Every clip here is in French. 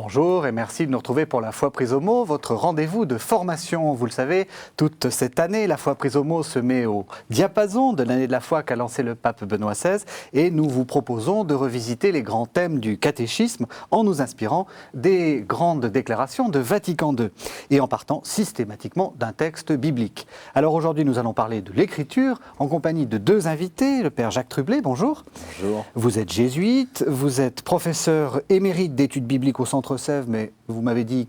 Bonjour et merci de nous retrouver pour la Foi prise au mot, votre rendez-vous de formation. Vous le savez, toute cette année, la Foi prise au mot se met au diapason de l'année de la foi qu'a lancé le pape Benoît XVI et nous vous proposons de revisiter les grands thèmes du catéchisme en nous inspirant des grandes déclarations de Vatican II et en partant systématiquement d'un texte biblique. Alors aujourd'hui, nous allons parler de l'écriture en compagnie de deux invités, le père Jacques Trublet, bonjour. Bonjour. Vous êtes jésuite, vous êtes professeur émérite d'études bibliques au Centre Sèvres, mais vous m'avez dit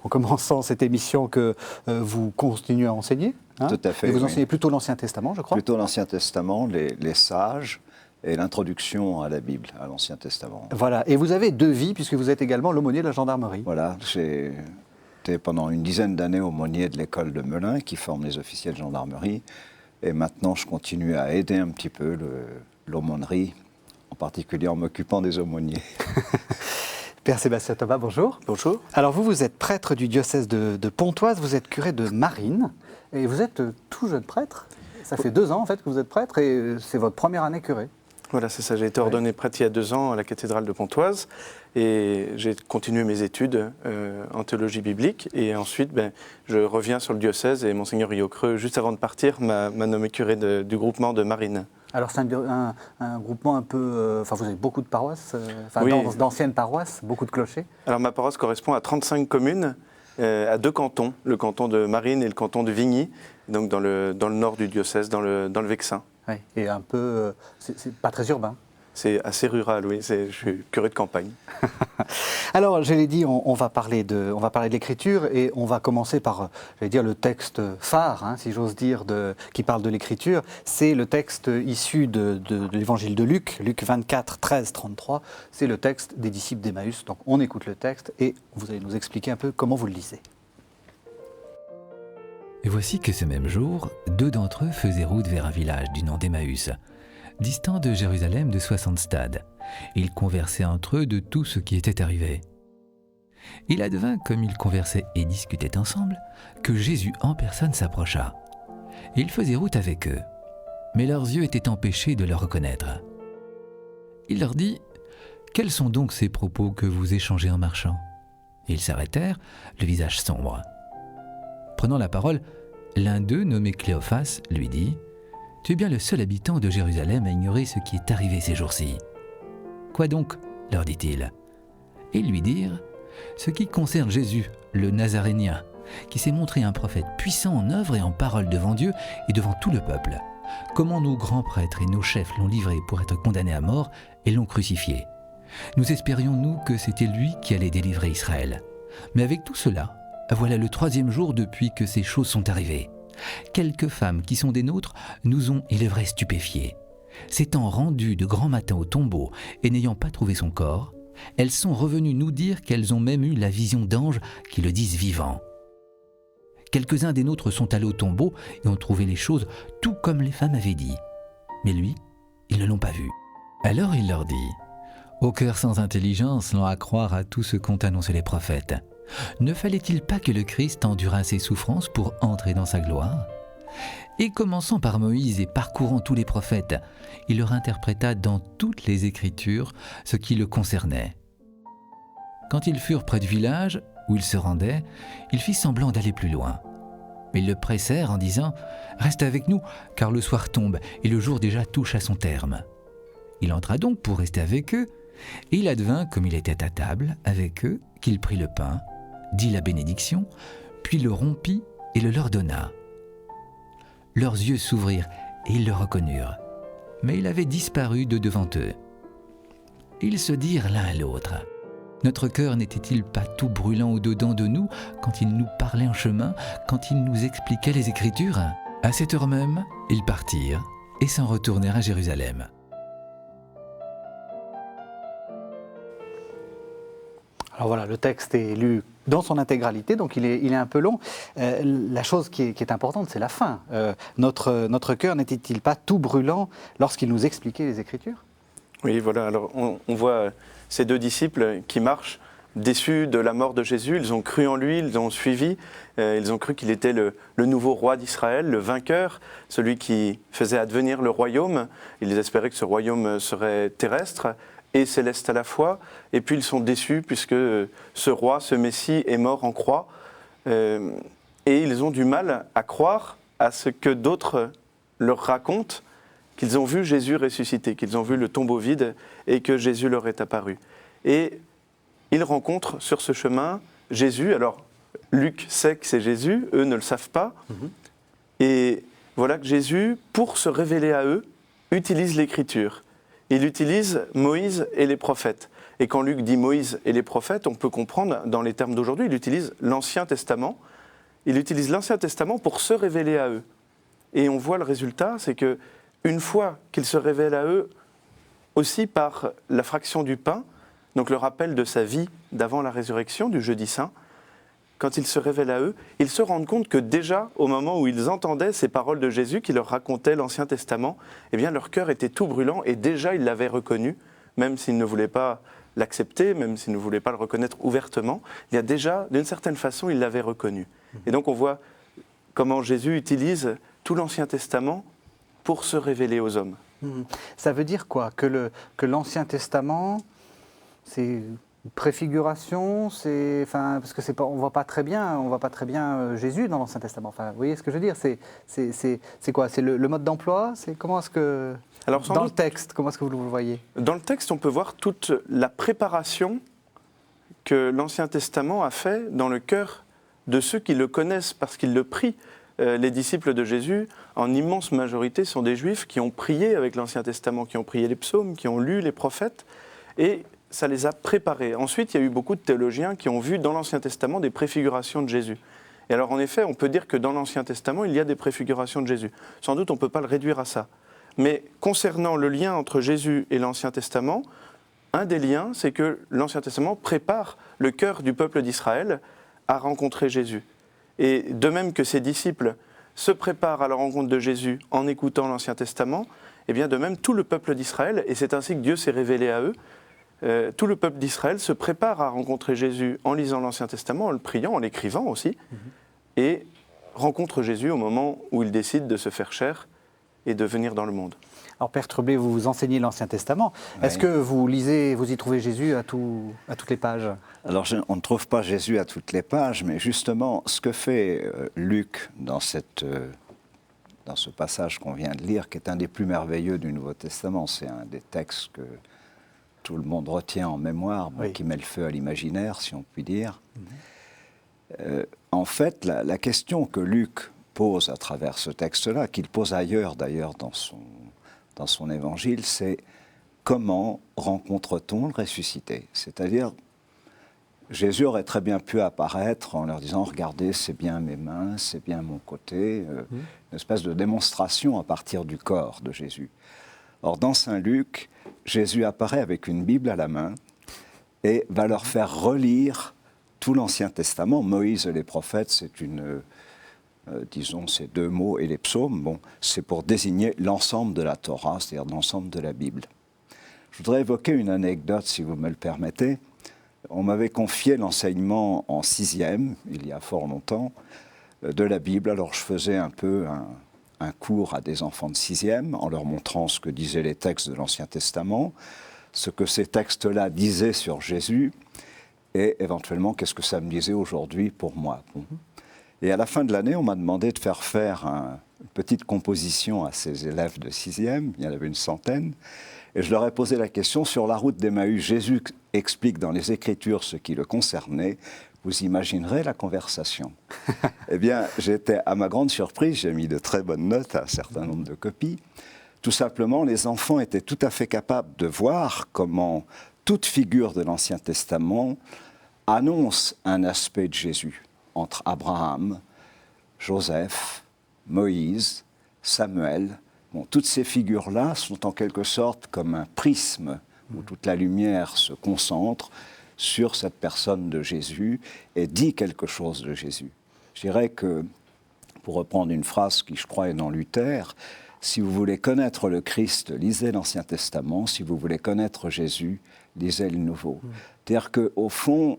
en commençant cette émission que vous continuez à enseigner. Hein, tout à fait. Et vous oui. enseignez plutôt l'Ancien Testament, je crois. Plutôt l'Ancien Testament, les sages et l'introduction à la Bible, à l'Ancien Testament. Voilà, et vous avez deux vies puisque vous êtes également l'aumônier de la gendarmerie. Voilà, j'ai été pendant une dizaine d'années aumônier de l'école de Melun qui forme les officiers de gendarmerie. Et maintenant, je continue à aider un petit peu l'aumônerie, en particulier en m'occupant des aumôniers. Père Sébastien Thomas, bonjour. Bonjour. Alors vous êtes prêtre du diocèse de Pontoise, vous êtes curé de Marines, et vous êtes tout jeune prêtre. Ça fait 2 ans en fait que vous êtes prêtre, et c'est votre première année curé. Voilà, c'est ça. J'ai été ordonné prêtre il y a 2 ans à la cathédrale de Pontoise, et j'ai continué mes études en théologie biblique, et ensuite je reviens sur le diocèse, et Monseigneur Rio Creux, juste avant de partir, m'a nommé curé du groupement de Marines. Alors c'est un groupement un peu... Enfin vous avez beaucoup de paroisses, Oui. d'anciennes paroisses, beaucoup de clochers. Alors ma paroisse correspond à 35 communes, à 2 cantons, le canton de Marines et le canton de Vigny, donc dans le nord du diocèse, dans le Vexin. Oui, et un peu... c'est pas très urbain. C'est assez rural, oui, je suis curé de campagne. Alors, je l'ai dit, on va parler de l'écriture et on va commencer par, le texte phare, hein, si j'ose dire, qui parle de l'écriture. C'est le texte issu de l'évangile de Luc, Luc 24, 13, 33. C'est le texte des disciples d'Emmaüs. Donc, on écoute le texte et vous allez nous expliquer un peu comment vous le lisez. Et voici que ce même jour, 2 d'entre eux faisaient route vers un village du nom d'Emmaüs, distant de Jérusalem de 60 stades. Ils conversaient entre eux de tout ce qui était arrivé. Il advint, comme ils conversaient et discutaient ensemble, que Jésus en personne s'approcha. Il faisait route avec eux, mais leurs yeux étaient empêchés de le reconnaître. Il leur dit : « Quels sont donc ces propos que vous échangez en marchant ?» Ils s'arrêtèrent, le visage sombre. Prenant la parole, l'un d'eux, nommé Cléophas, lui dit : « Tu es bien le seul habitant de Jérusalem à ignorer ce qui est arrivé ces jours-ci. » « Quoi donc ?» leur dit-il. Ils lui dirent : « Ce qui concerne Jésus, le Nazarénien, qui s'est montré un prophète puissant en œuvre et en parole devant Dieu et devant tout le peuple. Comment nos grands prêtres et nos chefs l'ont livré pour être condamné à mort et l'ont crucifié. Nous espérions, nous, que c'était lui qui allait délivrer Israël. Mais avec tout cela, voilà le 3e jour depuis que ces choses sont arrivées. Quelques femmes qui sont des nôtres nous ont, il est vrai, stupéfiés. S'étant rendues de grand matin au tombeau et n'ayant pas trouvé son corps, elles sont revenues nous dire qu'elles ont même eu la vision d'anges qui le disent vivant. Quelques-uns des nôtres sont allés au tombeau et ont trouvé les choses tout comme les femmes avaient dit. Mais lui, ils ne l'ont pas vu. Alors il leur dit : « Au cœur sans intelligence, l'on à croire à tout ce qu'ont annoncé les prophètes. Ne fallait-il pas que le Christ endurât ses souffrances pour entrer dans sa gloire ? Et commençant par Moïse et parcourant tous les prophètes, il leur interpréta dans toutes les Écritures ce qui le concernait. Quand ils furent près du village où il se rendait, il fit semblant d'aller plus loin. Mais ils le pressèrent en disant : « Reste avec nous, car le soir tombe et le jour déjà touche à son terme. » Il entra donc pour rester avec eux, et il advint, comme il était à table avec eux, qu'il prit le pain, dit la bénédiction, puis le rompit et le leur donna. Leurs yeux s'ouvrirent et ils le reconnurent, mais il avait disparu de devant eux. Ils se dirent l'un à l'autre : « Notre cœur n'était-il pas tout brûlant au-dedans de nous quand il nous parlait en chemin, quand il nous expliquait les Écritures ?» À cette heure même, ils partirent et s'en retournèrent à Jérusalem. Alors voilà, le texte est lu dans son intégralité, donc il est un peu long. La chose qui est importante, c'est la fin. Notre cœur n'était-il pas tout brûlant lorsqu'il nous expliquait les Écritures ? Oui, voilà. Alors, on voit ces 2 disciples qui marchent déçus de la mort de Jésus. Ils ont cru en lui, ils l'ont suivi. Ils ont cru qu'il était le nouveau roi d'Israël, le vainqueur, celui qui faisait advenir le royaume. Ils espéraient que ce royaume serait terrestre. et céleste à la fois, et puis ils sont déçus puisque ce roi, ce Messie est mort en croix, et ils ont du mal à croire à ce que d'autres leur racontent, qu'ils ont vu Jésus ressusciter, qu'ils ont vu le tombeau vide et que Jésus leur est apparu. Et ils rencontrent sur ce chemin Jésus. Alors, Luc sait que c'est Jésus, eux ne le savent pas. Et voilà que Jésus, pour se révéler à eux, utilise l'Écriture. Il utilise Moïse et les prophètes. Et quand Luc dit Moïse et les prophètes, on peut comprendre, dans les termes d'aujourd'hui, il utilise l'Ancien Testament. Il utilise l'Ancien Testament pour se révéler à eux. Et on voit le résultat, c'est que une fois qu'il se révèle à eux, aussi par la fraction du pain, donc le rappel de sa vie d'avant la résurrection, du jeudi saint, quand il se révèle à eux, ils se rendent compte que déjà, au moment où ils entendaient ces paroles de Jésus qui leur racontait l'Ancien Testament, eh bien leur cœur était tout brûlant et déjà ils l'avaient reconnu, même s'ils ne voulaient pas l'accepter, même s'ils ne voulaient pas le reconnaître ouvertement, il y a déjà, d'une certaine façon, ils l'avaient reconnu. Et donc on voit comment Jésus utilise tout l'Ancien Testament pour se révéler aux hommes. Ça veut dire quoi? Que l'Ancien Testament, c'est une préfiguration, parce que on voit pas très bien Jésus dans l'Ancien Testament. Enfin, vous voyez ce que je veux dire? C'est quoi? C'est le mode d'emploi? C'est comment est-ce que le texte, comment est-ce que vous le voyez? Dans le texte, on peut voir toute la préparation que l'Ancien Testament a fait dans le cœur de ceux qui le connaissent parce qu'ils le prient. Les disciples de Jésus, en immense majorité, sont des Juifs qui ont prié avec l'Ancien Testament, qui ont prié les psaumes, qui ont lu les prophètes, et ça les a préparés. Ensuite, il y a eu beaucoup de théologiens qui ont vu dans l'Ancien Testament des préfigurations de Jésus. Et alors, en effet, on peut dire que dans l'Ancien Testament, il y a des préfigurations de Jésus. Sans doute, on ne peut pas le réduire à ça. Mais concernant le lien entre Jésus et l'Ancien Testament, un des liens, c'est que l'Ancien Testament prépare le cœur du peuple d'Israël à rencontrer Jésus. Et de même que ses disciples se préparent à la rencontre de Jésus en écoutant l'Ancien Testament, et bien de même tout le peuple d'Israël, et c'est ainsi que Dieu s'est révélé à eux, tout le peuple d'Israël se prépare à rencontrer Jésus en lisant l'Ancien Testament, en le priant, en l'écrivant aussi, et rencontre Jésus au moment où il décide de se faire chair et de venir dans le monde. Alors Père Tremblay, vous enseignez l'Ancien Testament. Oui. Est-ce que vous lisez, vous y trouvez Jésus à toutes les pages? Alors on ne trouve pas Jésus à toutes les pages, mais justement ce que fait Luc dans ce passage qu'on vient de lire, qui est un des plus merveilleux du Nouveau Testament, c'est un des textes que tout le monde retient en mémoire, oui, qui met le feu à l'imaginaire, si on peut dire. En fait, la question que Luc pose à travers ce texte-là, qu'il pose ailleurs d'ailleurs dans son évangile, c'est comment rencontre-t-on le ressuscité? C'est-à-dire, Jésus aurait très bien pu apparaître en leur disant « Regardez, c'est bien mes mains, c'est bien mon côté », une espèce de démonstration à partir du corps de Jésus. Or, dans Saint Luc, Jésus apparaît avec une Bible à la main et va leur faire relire tout l'Ancien Testament. Moïse et les prophètes, c'est disons ces deux mots, et les psaumes, bon, c'est pour désigner l'ensemble de la Torah, c'est-à-dire l'ensemble de la Bible. Je voudrais évoquer une anecdote, si vous me le permettez. On m'avait confié l'enseignement en 6e, il y a fort longtemps, de la Bible. Alors je faisais un peu un cours à des enfants de 6e, en leur montrant ce que disaient les textes de l'Ancien Testament, ce que ces textes-là disaient sur Jésus, et éventuellement qu'est-ce que ça me disait aujourd'hui pour moi. Bon. Et à la fin de l'année, on m'a demandé de faire une petite composition à ces élèves de 6e, il y en avait une centaine, et je leur ai posé la question, sur la route d'Emmaüs, Jésus explique dans les Écritures ce qui le concernait, vous imaginerez la conversation. Eh bien, à ma grande surprise, j'ai mis de très bonnes notes à un certain nombre de copies. Tout simplement, les enfants étaient tout à fait capables de voir comment toute figure de l'Ancien Testament annonce un aspect de Jésus. Entre Abraham, Joseph, Moïse, Samuel. Bon, toutes ces figures-là sont en quelque sorte comme un prisme où toute la lumière se concentre sur cette personne de Jésus et dit quelque chose de Jésus. Je dirais que, pour reprendre une phrase qui, je crois, est dans Luther, si vous voulez connaître le Christ, lisez l'Ancien Testament. Si vous voulez connaître Jésus, lisez le Nouveau. C'est-à-dire qu'au fond,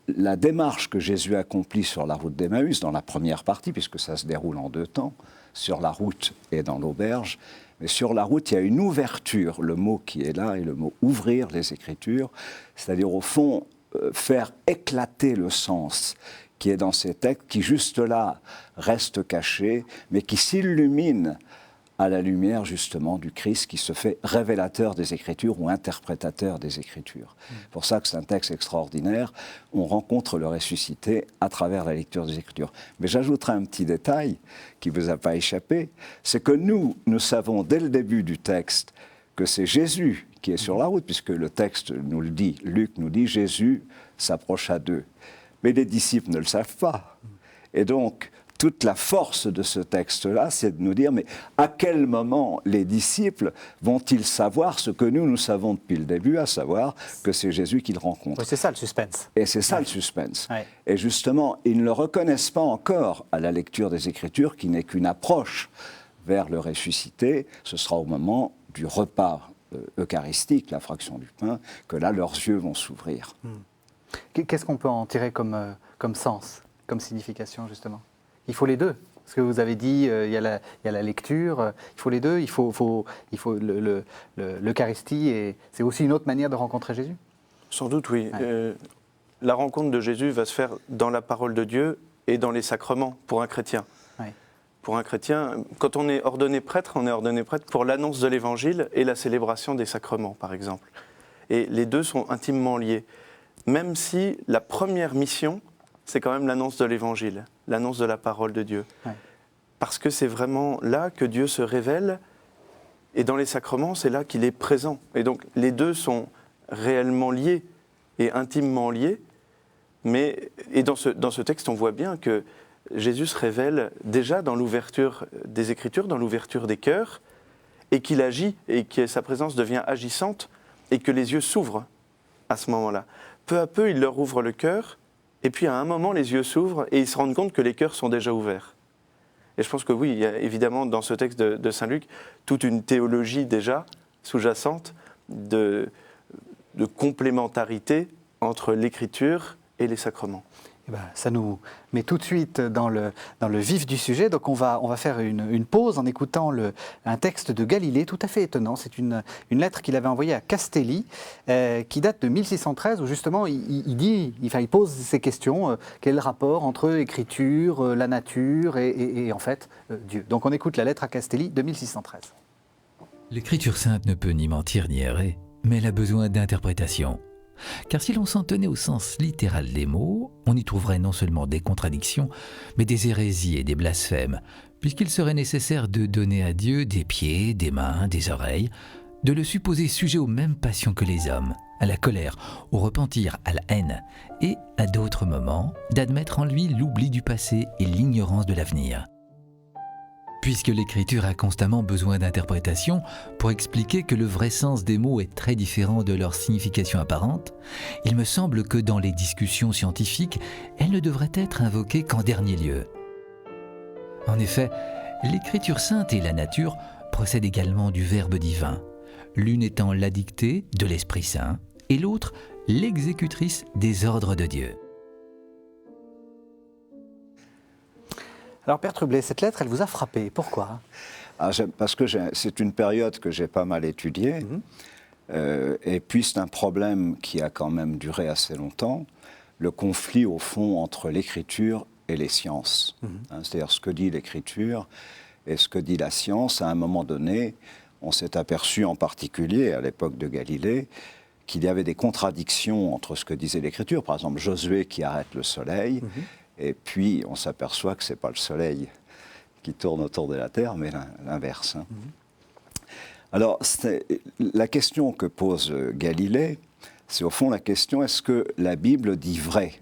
la démarche que Jésus accomplit sur la route d'Emmaüs, dans la première partie, puisque ça se déroule en 2 temps, sur la route et dans l'auberge, Mais sur la route, il y a une ouverture, le mot qui est là est le mot ouvrir les Écritures, c'est-à-dire au fond faire éclater le sens qui est dans ces textes, qui juste là reste caché, mais qui s'illumine à la lumière justement du Christ qui se fait révélateur des Écritures ou interprétateur des Écritures. C'est pour ça que c'est un texte extraordinaire. On rencontre le ressuscité à travers la lecture des Écritures. Mais j'ajouterai un petit détail qui ne vous a pas échappé, c'est que nous savons dès le début du texte que c'est Jésus qui est sur la route, puisque le texte nous le dit, Luc nous dit, Jésus s'approcha d'eux. Mais les disciples ne le savent pas. Et donc, toute la force de ce texte-là, c'est de nous dire, mais à quel moment les disciples vont-ils savoir ce que nous savons depuis le début, à savoir que c'est Jésus qu'ils rencontrent. Oui, c'est ça le suspense. Et c'est ça le suspense. Ouais. Et justement, ils ne le reconnaissent pas encore à la lecture des Écritures, qui n'est qu'une approche vers le ressuscité. Ce sera au moment du repas eucharistique, la fraction du pain, que là, leurs yeux vont s'ouvrir. Qu'est-ce qu'on peut en tirer comme sens, comme signification, justement? Il faut les deux. Parce que vous avez dit, il y a la lecture, il faut les deux, il faut l'Eucharistie, et c'est aussi une autre manière de rencontrer Jésus? Sans doute, oui. Ouais. La rencontre de Jésus va se faire dans la parole de Dieu et dans les sacrements pour un chrétien. Ouais. Pour un chrétien, quand on est ordonné prêtre pour l'annonce de l'Évangile et la célébration des sacrements, par exemple. Et les deux sont intimement liés. Même si la première mission, c'est quand même l'annonce de l'Évangile, l'annonce de la parole de Dieu. Ouais. Parce que c'est vraiment là que Dieu se révèle, et dans les sacrements, c'est là qu'il est présent. Et donc, les deux sont réellement liés et intimement liés. Et dans ce texte, on voit bien que Jésus se révèle déjà dans l'ouverture des Écritures, dans l'ouverture des cœurs, et qu'il agit, et que sa présence devient agissante, et que les yeux s'ouvrent à ce moment-là. Peu à peu, il leur ouvre le cœur, et puis à un moment, les yeux s'ouvrent, et ils se rendent compte que les cœurs sont déjà ouverts. Et je pense que oui, il y a évidemment dans ce texte de Saint Luc toute une théologie déjà sous-jacente de complémentarité entre l'Écriture et les sacrements. Eh ben, ça nous met tout de suite dans le vif du sujet. Donc on va faire une pause en écoutant un texte de Galilée tout à fait étonnant. C'est une lettre qu'il avait envoyée à Castelli, qui date de 1613, où justement il pose ces questions. Quel est le rapport entre écriture, la nature et en fait Dieu? Donc on écoute la lettre à Castelli de 1613. L'écriture sainte ne peut ni mentir ni errer, mais elle a besoin d'interprétation. Car si l'on s'en tenait au sens littéral des mots, on y trouverait non seulement des contradictions, mais des hérésies et des blasphèmes, puisqu'il serait nécessaire de donner à Dieu des pieds, des mains, des oreilles, de le supposer sujet aux mêmes passions que les hommes, à la colère, au repentir, à la haine, et, à d'autres moments, d'admettre en lui l'oubli du passé et l'ignorance de l'avenir. Puisque l'écriture a constamment besoin d'interprétation pour expliquer que le vrai sens des mots est très différent de leur signification apparente, il me semble que dans les discussions scientifiques, elle ne devrait être invoquée qu'en dernier lieu. En effet, l'écriture sainte et la nature procèdent également du Verbe divin, l'une étant la dictée de l'Esprit Saint et l'autre l'exécutrice des ordres de Dieu. Alors Père Trublet, cette lettre, elle vous a frappé. Pourquoi? Parce que c'est une période que j'ai pas mal étudiée. Et puis c'est un problème qui a quand même duré assez longtemps, le conflit au fond entre l'écriture et les sciences. C'est-à-dire ce que dit l'écriture et ce que dit la science. À un moment donné, on s'est aperçu en particulier à l'époque de Galilée qu'il y avait des contradictions entre ce que disait l'écriture. Par exemple, Josué qui arrête le soleil. Et puis, on s'aperçoit que ce n'est pas le soleil qui tourne autour de la Terre, mais l'inverse. Alors, la question que pose Galilée, c'est au fond la question, est-ce que la Bible dit vrai?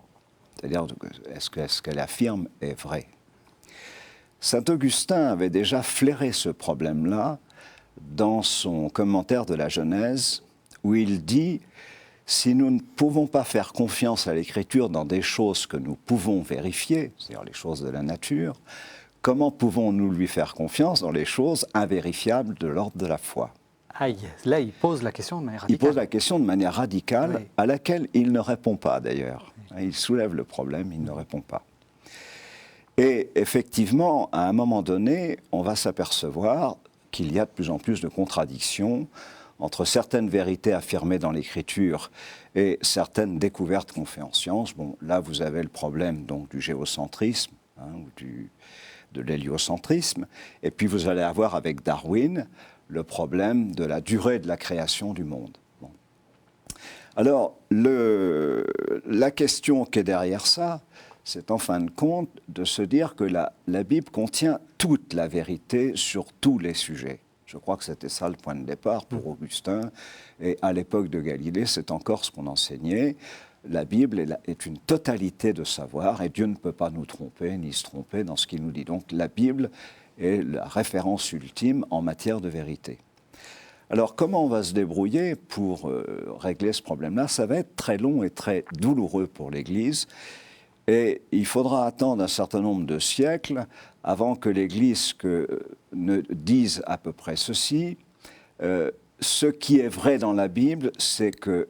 C'est-à-dire, est-ce qu'elle affirme est vrai? Saint Augustin avait déjà flairé ce problème-là dans son commentaire de la Genèse, où il dit... Si nous ne pouvons pas faire confiance à l'Écriture dans des choses que nous pouvons vérifier, c'est-à-dire les choses de la nature, comment pouvons-nous lui faire confiance dans les choses invérifiables de l'ordre de la foi? Aïe, là il pose la question de manière radicale. Il pose la question de manière radicale, oui. À laquelle il ne répond pas d'ailleurs. Il soulève le problème, il ne répond pas. Et effectivement, à un moment donné, on va s'apercevoir qu'il y a de plus en plus de contradictions entre certaines vérités affirmées dans l'Écriture et certaines découvertes qu'on fait en science. Bon, là, vous avez le problème donc, du géocentrisme, ou de l'héliocentrisme, et puis vous allez avoir avec Darwin le problème de la durée de la création du monde. Bon. Alors, la question qui est derrière ça, c'est en fin de compte de se dire que la Bible contient toute la vérité sur tous les sujets. Je crois que c'était ça le point de départ pour Augustin. Et à l'époque de Galilée, c'est encore ce qu'on enseignait. La Bible est une totalité de savoir et Dieu ne peut pas nous tromper ni se tromper dans ce qu'il nous dit. Donc la Bible est la référence ultime en matière de vérité. Alors comment on va se débrouiller pour régler ce problème-là? Ça va être très long et très douloureux pour l'Église. Et il faudra attendre un certain nombre de siècles avant que l'Église ne dise à peu près ceci. Ce qui est vrai dans la Bible, c'est que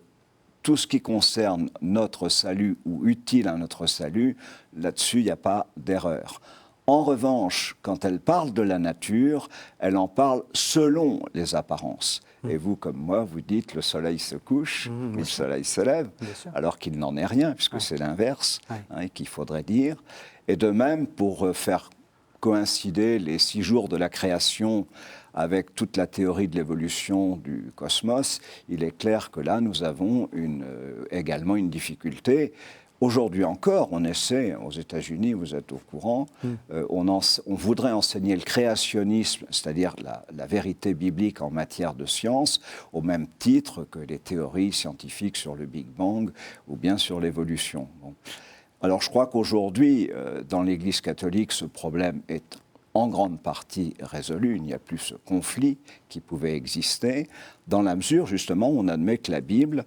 tout ce qui concerne notre salut ou utile à notre salut, là-dessus, il n'y a pas d'erreur. En revanche, quand elle parle de la nature, elle en parle selon les apparences. Et vous, comme moi, vous dites le soleil se couche, le soleil se lève, alors qu'il n'en est rien, puisque c'est l'inverse qu'il faudrait dire. Et de même, pour faire coïncider les 6 jours de la création avec toute la théorie de l'évolution du cosmos, il est clair que là, nous avons également une difficulté. Aujourd'hui encore, on essaie, aux États-Unis, vous êtes au courant, on voudrait enseigner le créationnisme, c'est-à-dire la vérité biblique en matière de science, au même titre que les théories scientifiques sur le Big Bang ou bien sur l'évolution. Bon. Alors je crois qu'aujourd'hui, dans l'Église catholique, ce problème est en grande partie résolu. Il n'y a plus ce conflit qui pouvait exister, dans la mesure, justement, où on admet que la Bible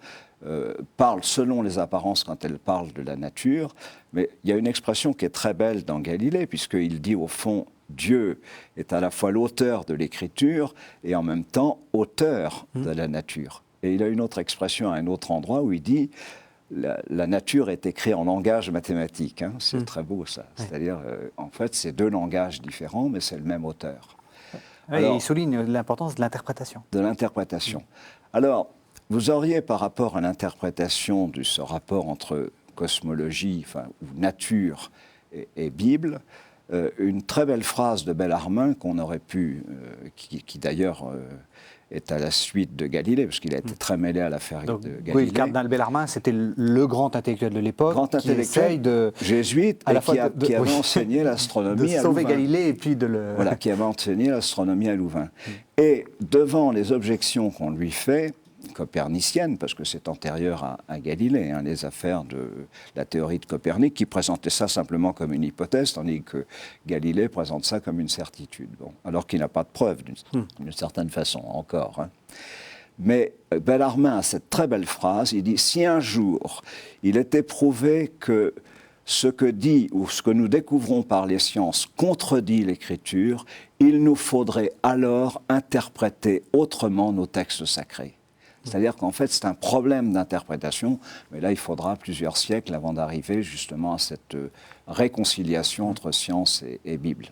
parle selon les apparences quand elle parle de la nature, mais il y a une expression qui est très belle dans Galilée, puisqu'il dit au fond, Dieu est à la fois l'auteur de l'Écriture et en même temps auteur de la nature. Et il a une autre expression à un autre endroit où il dit, la nature est écrite en langage mathématique, c'est très beau ça, c'est-à-dire en fait c'est 2 langages différents mais c'est le même auteur. Alors, il souligne l'importance de l'interprétation. De l'interprétation. Alors, vous auriez par rapport à l'interprétation de ce rapport entre cosmologie, ou nature et Bible, une très belle phrase de Bellarmine qu'on aurait pu, qui d'ailleurs est à la suite de Galilée, parce qu'il a été très mêlé à l'affaire de Galilée. Oui, le cardinal Bellarmine, c'était le grand intellectuel de l'époque, qui essaye de... jésuite, et qui avait enseigné l'astronomie à Louvain. De sauver Galilée et puis de le... Voilà, qui avait enseigné l'astronomie à Louvain. Et devant les objections qu'on lui fait, copernicienne, parce que c'est antérieur à Galilée, les affaires de la théorie de Copernic, qui présentait ça simplement comme une hypothèse, tandis que Galilée présente ça comme une certitude, alors qu'il n'a pas de preuve d'une certaine façon encore. Mais Bellarmine a cette très belle phrase, il dit « Si un jour il était prouvé que ce que dit ou ce que nous découvrons par les sciences contredit l'Écriture, il nous faudrait alors interpréter autrement nos textes sacrés. » C'est-à-dire qu'en fait, c'est un problème d'interprétation, mais là, il faudra plusieurs siècles avant d'arriver justement à cette réconciliation entre science et Bible.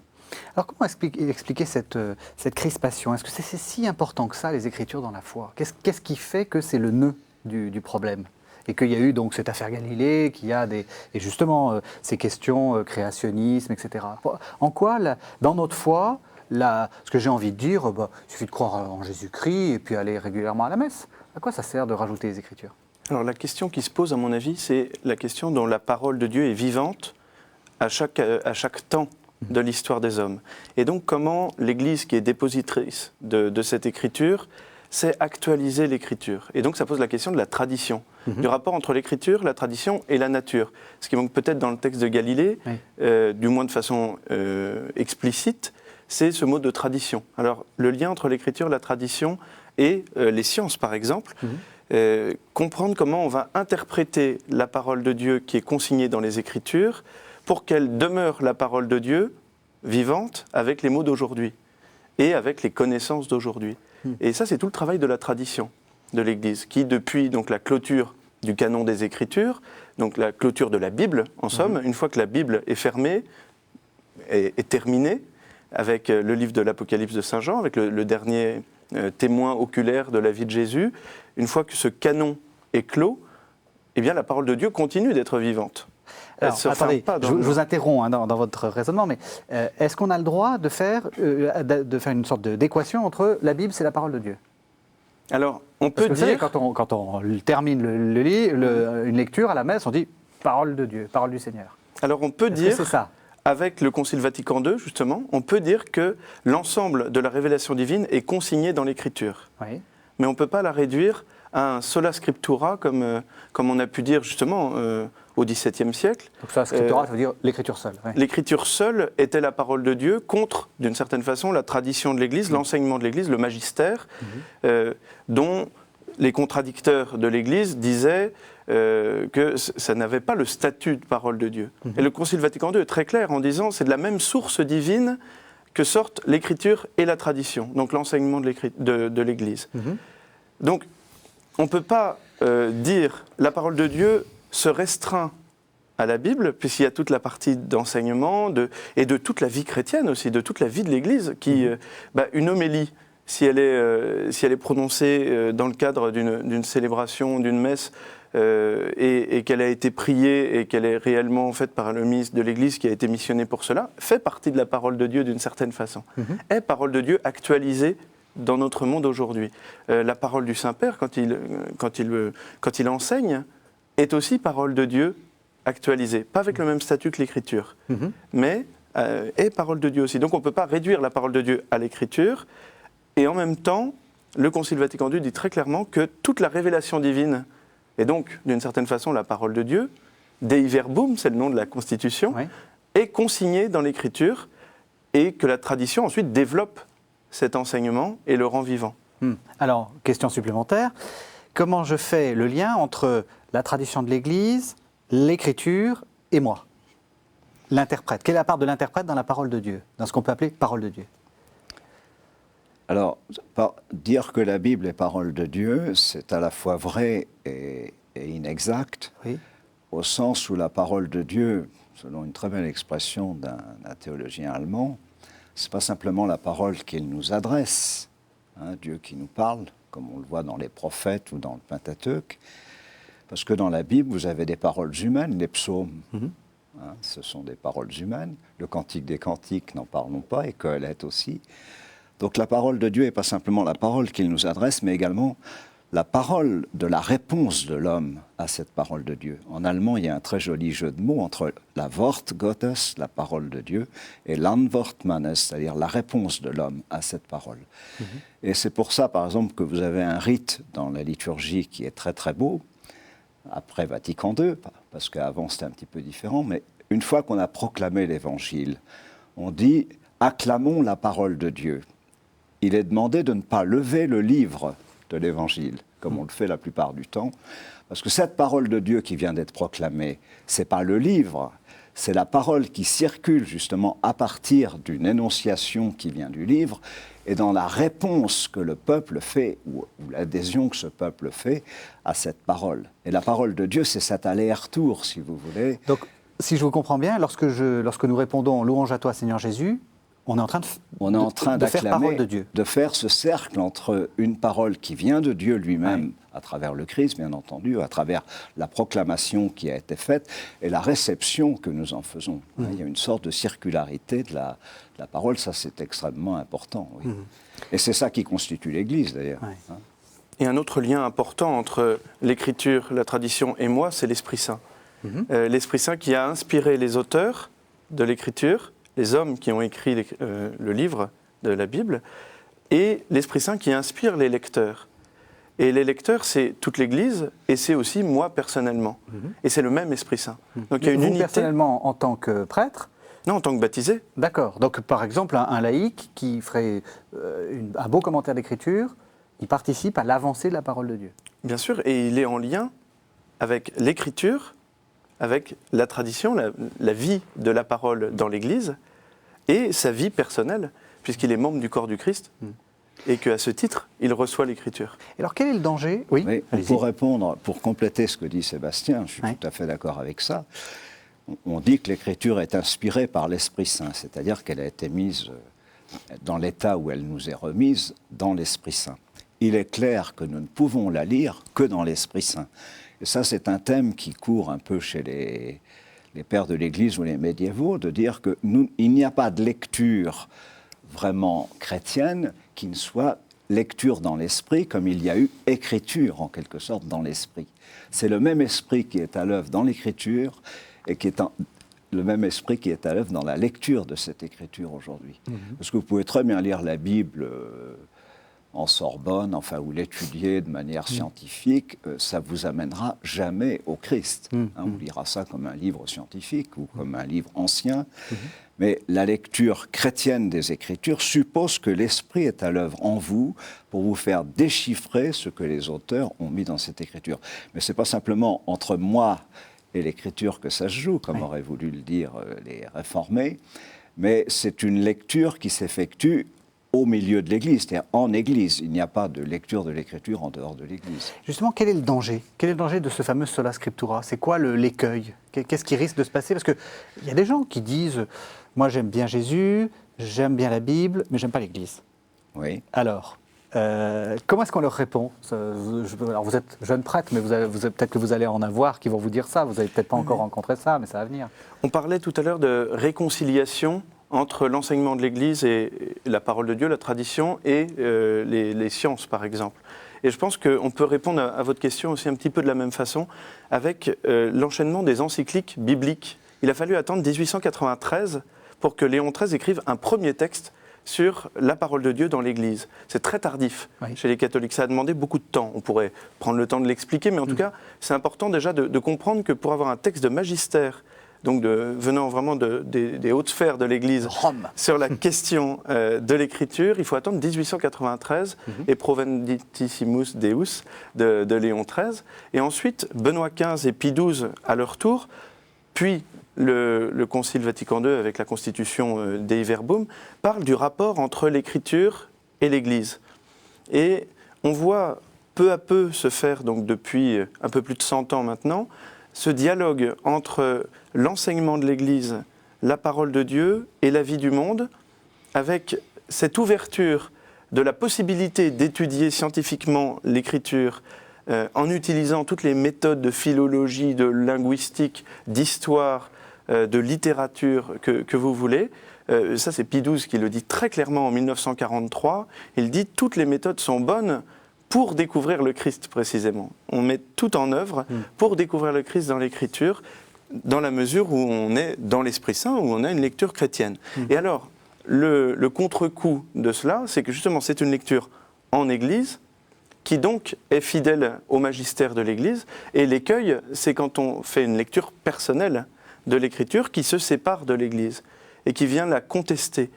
Alors, comment expliquer cette crispation? Est-ce que c'est si important que ça, les Écritures dans la foi? Qu'est-ce qui fait que c'est le nœud du problème? Et qu'il y a eu donc cette affaire Galilée, qu'il y a et justement ces questions créationnisme, etc. En quoi, dans notre foi, ce que j'ai envie de dire, il suffit de croire en Jésus-Christ et puis aller régulièrement à la messe. À quoi ça sert de rajouter les Écritures? Alors la question qui se pose, à mon avis, c'est la question dont la parole de Dieu est vivante à chaque temps de l'histoire des hommes. Et donc comment l'Église, qui est dépositrice de cette Écriture, sait actualiser l'Écriture. Et donc ça pose la question de la tradition, du rapport entre l'Écriture, la tradition et la nature. Ce qui manque peut-être dans le texte de Galilée, du moins de façon explicite, c'est ce mot de tradition. Alors, le lien entre l'écriture, la tradition et les sciences, par exemple, comprendre comment on va interpréter la parole de Dieu qui est consignée dans les Écritures pour qu'elle demeure la parole de Dieu vivante avec les mots d'aujourd'hui et avec les connaissances d'aujourd'hui. Et ça, c'est tout le travail de la tradition de l'Église, qui, depuis donc, la clôture du canon des Écritures, donc la clôture de la Bible, en somme, une fois que la Bible est fermée, est terminée, avec le livre de l'Apocalypse de Saint Jean, avec le dernier témoin oculaire de la vie de Jésus. Une fois que ce canon est clos, eh bien la parole de Dieu continue d'être vivante. Alors, attendez, je vous interromps dans votre raisonnement, mais est-ce qu'on a le droit de faire une sorte d'équation entre la Bible et la parole de Dieu? Alors, on peut dire... Vous savez, quand on termine une lecture à la messe, on dit « parole de Dieu, parole du Seigneur ». Alors, on peut dire... C'est ça. Avec le Concile Vatican II, justement, on peut dire que l'ensemble de la révélation divine est consigné dans l'Écriture. Oui. Mais on ne peut pas la réduire à un sola scriptura, comme on a pu dire justement au XVIIe siècle. Donc sola scriptura, ça veut dire l'Écriture seule. Oui. L'Écriture seule était la parole de Dieu contre, d'une certaine façon, la tradition de l'Église, l'enseignement de l'Église, le magistère, dont les contradicteurs de l'Église disaient que ça n'avait pas le statut de parole de Dieu. Et le Concile Vatican II est très clair en disant c'est de la même source divine que sortent l'Écriture et la tradition, donc l'enseignement de l'Église. Donc, on ne peut pas dire la parole de Dieu se restreint à la Bible, puisqu'il y a toute la partie d'enseignement et de toute la vie chrétienne aussi, de toute la vie de l'Église, qui, une homélie, si elle est prononcée dans le cadre d'une célébration, d'une messe, et qu'elle a été priée et qu'elle est réellement faite par le ministre de l'Église qui a été missionné pour cela, fait partie de la parole de Dieu d'une certaine façon. Est parole de Dieu actualisée dans notre monde aujourd'hui. La parole du Saint-Père, quand il enseigne, est aussi parole de Dieu actualisée. Pas avec le même statut que l'Écriture, mais est parole de Dieu aussi. Donc on ne peut pas réduire la parole de Dieu à l'Écriture, et en même temps, le Concile Vatican II dit très clairement que toute la révélation divine, et donc d'une certaine façon la parole de Dieu, Dei Verbum, c'est le nom de la Constitution, est consignée dans l'Écriture, et que la tradition ensuite développe cet enseignement et le rend vivant. Alors, question supplémentaire, comment je fais le lien entre la tradition de l'Église, l'Écriture et moi, l'interprète? Quelle est la part de l'interprète dans la parole de Dieu, dans ce qu'on peut appeler parole de Dieu? Alors, dire que la Bible est parole de Dieu, c'est à la fois vrai et inexact, au sens où la parole de Dieu, selon une très belle expression d'un théologien allemand, c'est pas simplement la parole qu'il nous adresse, Dieu qui nous parle, comme on le voit dans les prophètes ou dans le Pentateuque, parce que dans la Bible, vous avez des paroles humaines, les psaumes, ce sont des paroles humaines, le Cantique des Cantiques, n'en parlons pas, et Qoéleth aussi. Donc la parole de Dieu n'est pas simplement la parole qu'il nous adresse, mais également la parole de la réponse de l'homme à cette parole de Dieu. En allemand, il y a un très joli jeu de mots entre la Wort Gottes, la parole de Dieu, et l'Antwort Mannes, c'est-à-dire la réponse de l'homme à cette parole. Et c'est pour ça, par exemple, que vous avez un rite dans la liturgie qui est très très beau, après Vatican II, parce qu'avant c'était un petit peu différent, mais une fois qu'on a proclamé l'Évangile, on dit « acclamons la parole de Dieu ». Il est demandé de ne pas lever le livre de l'Évangile, comme on le fait la plupart du temps, parce que cette parole de Dieu qui vient d'être proclamée, ce n'est pas le livre, c'est la parole qui circule justement à partir d'une énonciation qui vient du livre, et dans la réponse que le peuple fait, ou l'adhésion que ce peuple fait à cette parole. Et la parole de Dieu, c'est cet aller-retour, si vous voulez. Donc, si je vous comprends bien, lorsque nous répondons « Louange à toi, Seigneur Jésus », on est en train de faire parole de Dieu. De faire ce cercle entre une parole qui vient de Dieu lui-même, à travers le Christ, bien entendu, à travers la proclamation qui a été faite, et la réception que nous en faisons. Il y a une sorte de circularité de la parole, ça c'est extrêmement important. Et c'est ça qui constitue l'Église, d'ailleurs. Et un autre lien important entre l'Écriture, la tradition et moi, c'est l'Esprit Saint. L'Esprit Saint qui a inspiré les auteurs de l'Écriture, les hommes qui ont écrit le livre de la Bible, et l'Esprit Saint qui inspire les lecteurs. Et les lecteurs, c'est toute l'Église, et c'est aussi moi personnellement. Et c'est le même Esprit Saint. Donc il y a une unité. Personnellement, en tant que prêtre? Non, en tant que baptisé. D'accord. Donc par exemple, un laïc qui ferait un beau commentaire d'Écriture, il participe à l'avancée de la parole de Dieu. Bien sûr, et il est en lien avec l'Écriture, avec la tradition, la vie de la parole dans l'Église, et sa vie personnelle, puisqu'il est membre du corps du Christ, et qu'à ce titre, il reçoit l'Écriture. Alors quel est le danger? Oui, pour répondre, pour compléter ce que dit Sébastien, je suis tout à fait d'accord avec ça, on dit que l'Écriture est inspirée par l'Esprit Saint, c'est-à-dire qu'elle a été mise dans l'état où elle nous est remise, dans l'Esprit Saint. Il est clair que nous ne pouvons la lire que dans l'Esprit Saint. Et ça, c'est un thème qui court un peu chez les pères de l'Église ou les médiévaux, de dire qu'il n'y a pas de lecture vraiment chrétienne qui ne soit lecture dans l'esprit, comme il y a eu écriture, en quelque sorte, dans l'esprit. C'est le même esprit qui est à l'œuvre dans l'écriture et qui est le même esprit qui est à l'œuvre dans la lecture de cette écriture aujourd'hui. Parce que vous pouvez très bien lire la Bible en Sorbonne, enfin, ou l'étudier de manière scientifique, ça ne vous amènera jamais au Christ. On lira ça comme un livre scientifique ou comme un livre ancien. Mais la lecture chrétienne des Écritures suppose que l'Esprit est à l'œuvre en vous pour vous faire déchiffrer ce que les auteurs ont mis dans cette Écriture. Mais ce n'est pas simplement entre moi et l'Écriture que ça se joue, comme auraient voulu le dire les réformés, mais c'est une lecture qui s'effectue au milieu de l'Église, c'est-à-dire en Église. Il n'y a pas de lecture de l'Écriture en dehors de l'Église. Justement, quel est le danger? Quel est le danger de ce fameux sola scriptura? C'est quoi l'écueil? Qu'est-ce qui risque de se passer? Parce qu'il y a des gens qui disent « Moi, j'aime bien Jésus, j'aime bien la Bible, mais j'aime pas l'Église. » Oui. Alors, comment est-ce qu'on leur répond? Alors, vous êtes jeune prêtre, mais peut-être que vous allez en avoir qui vont vous dire ça. Vous n'avez peut-être pas encore rencontré ça, mais ça va venir. On parlait tout à l'heure de réconciliation entre l'enseignement de l'Église et la parole de Dieu, la tradition, et les sciences, par exemple. Et je pense qu'on peut répondre à votre question aussi un petit peu de la même façon avec l'enchaînement des encycliques bibliques. Il a fallu attendre 1893 pour que Léon XIII écrive un premier texte sur la parole de Dieu dans l'Église. C'est très tardif chez les catholiques. Ça a demandé beaucoup de temps. On pourrait prendre le temps de l'expliquer, mais en tout cas, c'est important déjà de comprendre que pour avoir un texte de magistère, donc venant vraiment des hautes sphères de l'Église, sur la question de l'Écriture, il faut attendre 1893 et Provenditissimus Deus de Léon XIII. Et ensuite, Benoît XV et Pie XII à leur tour, puis le Concile Vatican II avec la Constitution Dei Verbum, parle du rapport entre l'Écriture et l'Église. Et on voit peu à peu se faire, donc depuis un peu plus de 100 ans maintenant, ce dialogue entre l'enseignement de l'Église, la parole de Dieu et la vie du monde, avec cette ouverture de la possibilité d'étudier scientifiquement l'Écriture en utilisant toutes les méthodes de philologie, de linguistique, d'histoire, de littérature que vous voulez. Ça, c'est Pie XII qui le dit très clairement en 1943. Il dit « toutes les méthodes sont bonnes » pour découvrir le Christ précisément. On met tout en œuvre pour découvrir le Christ dans l'Écriture, dans la mesure où on est dans l'Esprit Saint, où on a une lecture chrétienne. Et alors, le contre-coup de cela, c'est que justement c'est une lecture en Église, qui donc est fidèle au magistère de l'Église, et l'écueil, c'est quand on fait une lecture personnelle de l'Écriture qui se sépare de l'Église, et qui vient la contester.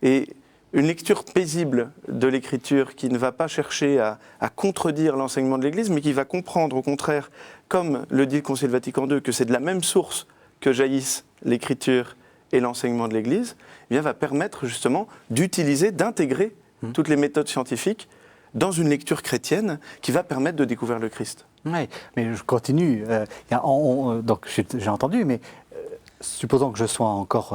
Et une lecture paisible de l'Écriture qui ne va pas chercher à contredire l'enseignement de l'Église, mais qui va comprendre au contraire, comme le dit le Concile Vatican II, que c'est de la même source que jaillissent l'Écriture et l'enseignement de l'Église, eh bien, va permettre justement d'utiliser, d'intégrer toutes les méthodes scientifiques dans une lecture chrétienne qui va permettre de découvrir le Christ. Oui, mais je continue. Donc j'ai entendu, mais supposons que je sois encore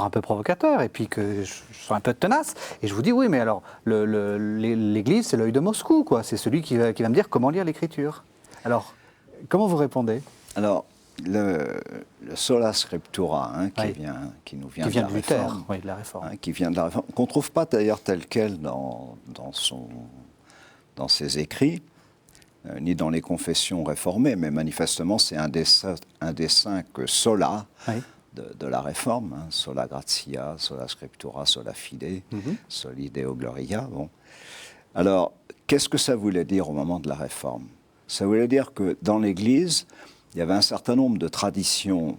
un peu provocateur et puis que je sois un peu tenace, et je vous dis oui, mais alors l'Église, c'est l'œil de Moscou, quoi. C'est celui qui va me dire comment lire l'Écriture. Alors, comment vous répondez? Alors, le sola scriptura, qui nous vient de la Luther, Réforme, de la Réforme, qui vient de la Réforme, qu'on ne trouve pas d'ailleurs tel quel dans ses écrits, ni dans les confessions réformées, mais manifestement c'est un des 5 sola de la Réforme, sola gratia, sola scriptura, sola fide, soli deo gloria. Bon. Alors, qu'est-ce que ça voulait dire au moment de la Réforme? Ça voulait dire que dans l'Église, il y avait un certain nombre de traditions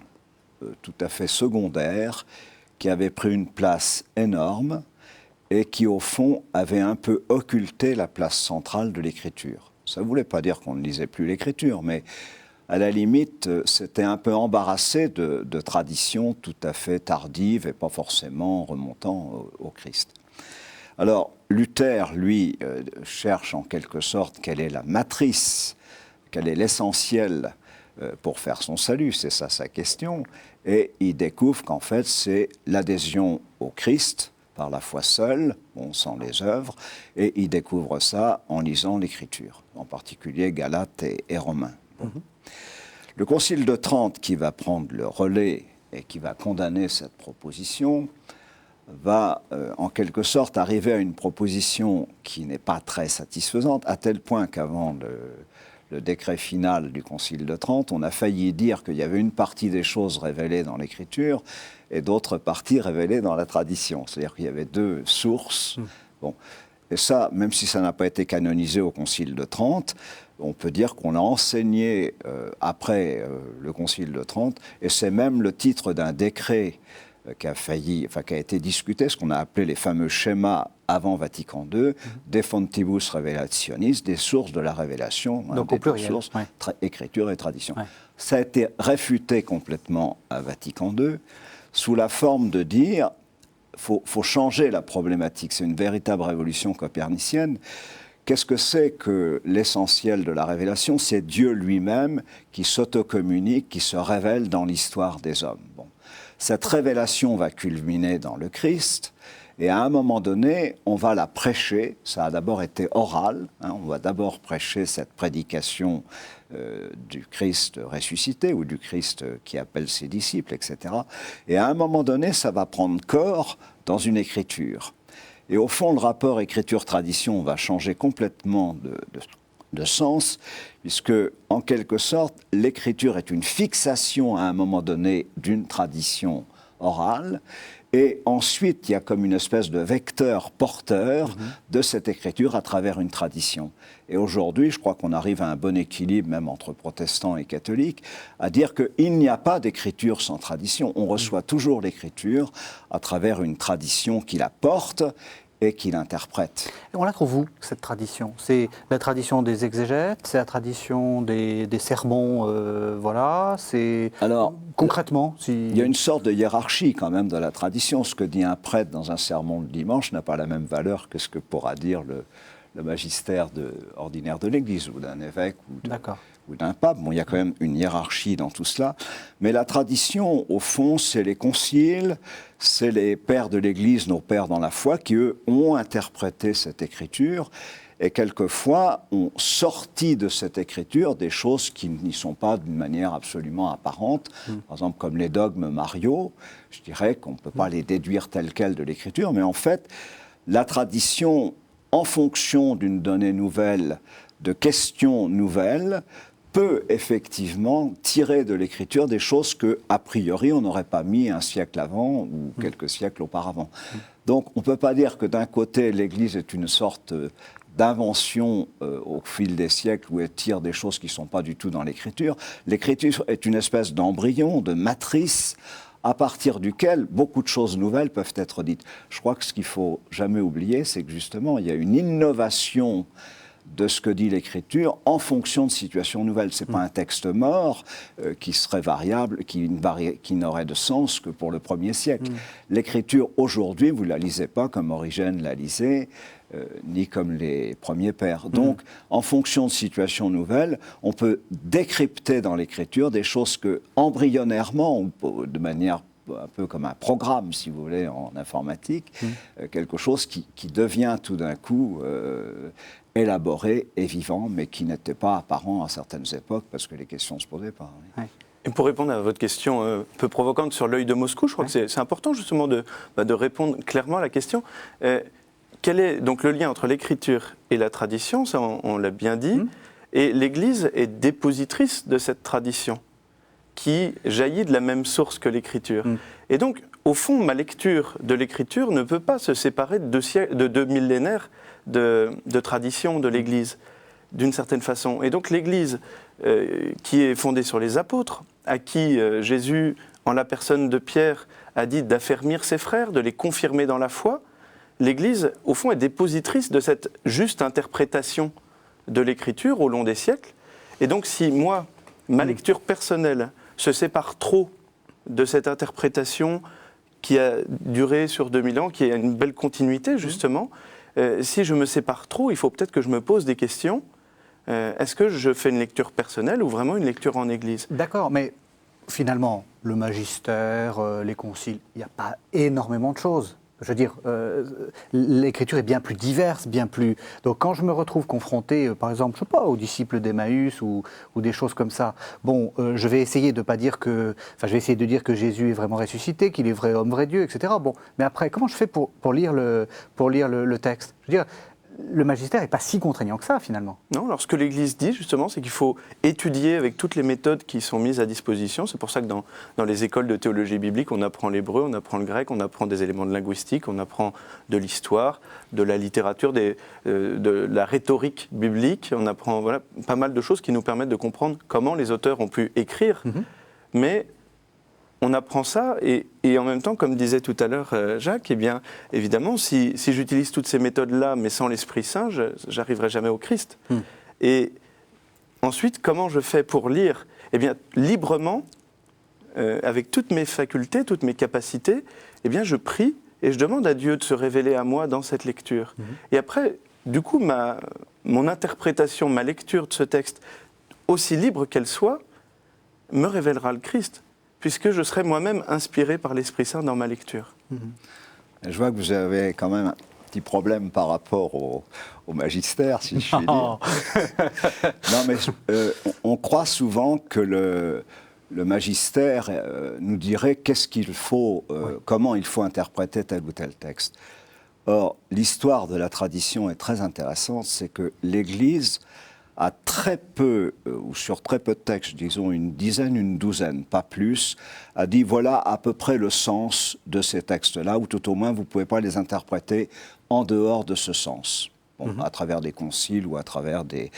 tout à fait secondaires qui avaient pris une place énorme et qui, au fond, avaient un peu occulté la place centrale de l'Écriture. Ça ne voulait pas dire qu'on ne lisait plus l'Écriture, mais à la limite, c'était un peu embarrassé de traditions tout à fait tardives et pas forcément remontant au Christ. Alors, Luther, lui, cherche en quelque sorte quelle est la matrice, quel est l'essentiel pour faire son salut, c'est ça sa question, et il découvre qu'en fait c'est l'adhésion au Christ par la foi seule, bon, sans les œuvres, et il découvre ça en lisant l'Écriture, en particulier Galates et Romains. Bon. Le Concile de Trente, qui va prendre le relais et qui va condamner cette proposition, va en quelque sorte arriver à une proposition qui n'est pas très satisfaisante, à tel point qu'avant le décret final du Concile de Trente, on a failli dire qu'il y avait une partie des choses révélées dans l'Écriture et d'autres parties révélées dans la tradition. C'est-à-dire qu'il y avait deux sources. Bon. Et ça, même si ça n'a pas été canonisé au Concile de Trente, on peut dire qu'on a enseigné après le Concile de Trente, et c'est même le titre d'un décret qui a été discuté, ce qu'on a appelé les fameux schémas avant Vatican II, De Fontibus Revelationis, des sources de la révélation, donc au pluriel, sources, écriture et tradition. Ouais. Ça a été réfuté complètement à Vatican II, sous la forme de dire faut changer la problématique. C'est une véritable révolution copernicienne. Qu'est-ce que c'est que l'essentiel de la révélation? C'est Dieu lui-même qui s'autocommunique, qui se révèle dans l'histoire des hommes. Bon. Cette révélation va culminer dans le Christ, et à un moment donné, on va la prêcher. Ça a d'abord été oral, on va d'abord prêcher cette prédication du Christ ressuscité, ou du Christ qui appelle ses disciples, etc. Et à un moment donné, ça va prendre corps dans une écriture. Et au fond, le rapport écriture-tradition va changer complètement de sens, puisque, en quelque sorte, l'écriture est une fixation à un moment donné d'une tradition orale, et ensuite, il y a comme une espèce de vecteur porteur de cette écriture à travers une tradition. Et aujourd'hui, je crois qu'on arrive à un bon équilibre, même entre protestants et catholiques, à dire qu'il n'y a pas d'écriture sans tradition. On reçoit toujours l'écriture à travers une tradition qui la porte et qui l'interprète. Et on la trouve où, cette tradition? C'est la tradition des exégètes, c'est la tradition des sermons, voilà, c'est... Alors, concrètement, il y a une sorte de hiérarchie quand même de la tradition. Ce que dit un prêtre dans un sermon le dimanche n'a pas la même valeur que ce que pourra dire le magistère ordinaire de l'Église, ou d'un évêque, ou d'un pape. Bon, il y a quand même une hiérarchie dans tout cela. Mais la tradition, au fond, c'est les conciles, c'est les pères de l'Église, nos pères dans la foi, qui, eux, ont interprété cette écriture et quelquefois ont sorti de cette écriture des choses qui n'y sont pas d'une manière absolument apparente. Par exemple, comme les dogmes mariaux, je dirais qu'on ne peut pas les déduire tels quels de l'écriture, mais en fait, la tradition, en fonction d'une donnée nouvelle, de questions nouvelles, peut effectivement tirer de l'écriture des choses que, a priori, on n'aurait pas mis un siècle avant ou quelques siècles auparavant. Donc, on ne peut pas dire que d'un côté, l'Église est une sorte d'invention au fil des siècles où elle tire des choses qui ne sont pas du tout dans l'écriture. L'écriture est une espèce d'embryon, de matrice, à partir duquel beaucoup de choses nouvelles peuvent être dites. Je crois que ce qu'il ne faut jamais oublier, c'est que justement, il y a une innovation de ce que dit l'Écriture en fonction de situations nouvelles. Ce n'est pas un texte mort qui serait variable, qui n'aurait de sens que pour le 1er siècle. L'Écriture, aujourd'hui, vous ne la lisez pas comme Origène la lisait, ni comme les premiers pères. Donc, en fonction de situations nouvelles, on peut décrypter dans l'Écriture des choses que, embryonnairement, ou de manière un peu comme un programme, si vous voulez, en informatique, quelque chose qui devient tout d'un coup élaboré et vivant, mais qui n'était pas apparent à certaines époques, parce que les questions ne se posaient pas. Oui. Et pour répondre à votre question peu provocante sur l'œil de Moscou, je crois que c'est important justement de répondre clairement à la question. Quel est donc le lien entre l'écriture et la tradition? Ça, on l'a bien dit. Et l'Église est dépositrice de cette tradition qui jaillit de la même source que l'écriture. Et donc, au fond, ma lecture de l'écriture ne peut pas se séparer de deux millénaires de tradition de l'Église, d'une certaine façon. Et donc l'Église, qui est fondée sur les apôtres, à qui Jésus, en la personne de Pierre, a dit d'affermir ses frères, de les confirmer dans la foi, l'Église, au fond, est dépositrice de cette juste interprétation de l'Écriture au long des siècles. Et donc si moi, ma lecture personnelle se sépare trop de cette interprétation qui a duré sur 2000 ans, qui a une belle continuité justement, si je me sépare trop, il faut peut-être que je me pose des questions. Est-ce que je fais une lecture personnelle ou vraiment une lecture en Église? D'accord, mais finalement, le magistère, les conciles, il n'y a pas énormément de choses. Je veux dire, l'écriture est bien plus diverse, bien plus... Donc quand je me retrouve confronté, par exemple, je sais pas, aux disciples d'Emmaüs ou des choses comme ça, bon, je vais essayer de pas dire que... Enfin, je vais essayer de dire que Jésus est vraiment ressuscité, qu'il est vrai homme, vrai Dieu, etc. Bon, mais après, comment je fais pour lire le texte? Je veux dire, le magistère n'est pas si contraignant que ça, finalement. Non, alors ce que l'Église dit justement, c'est qu'il faut étudier avec toutes les méthodes qui sont mises à disposition. C'est pour ça que dans les écoles de théologie biblique, on apprend l'hébreu, on apprend le grec, on apprend des éléments de linguistique, on apprend de l'histoire, de la littérature, de la rhétorique biblique. On apprend voilà, pas mal de choses qui nous permettent de comprendre comment les auteurs ont pu écrire. Mais on apprend ça et en même temps, comme disait tout à l'heure Jacques, eh bien, évidemment, si j'utilise toutes ces méthodes-là, mais sans l'Esprit Saint, j'arriverai jamais au Christ. Et ensuite, comment je fais pour lire? Eh bien, librement, avec toutes mes facultés, toutes mes capacités, eh bien, je prie et je demande à Dieu de se révéler à moi dans cette lecture. Et après, du coup, mon interprétation, ma lecture de ce texte, aussi libre qu'elle soit, me révélera le Christ, puisque je serai moi-même inspiré par l'Esprit Saint dans ma lecture. Je vois que vous avez quand même un petit problème par rapport au magistère, si je puis dire. Non, mais on croit souvent que le magistère nous dirait qu'est-ce qu'il faut, comment il faut interpréter tel ou tel texte. Or, l'histoire de la tradition est très intéressante, c'est que l'Église a très peu, ou sur très peu de textes, disons une dizaine, une douzaine, pas plus, a dit voilà à peu près le sens de ces textes-là, ou tout au moins vous ne pouvez pas les interpréter en dehors de ce sens, à travers des conciles ou à travers des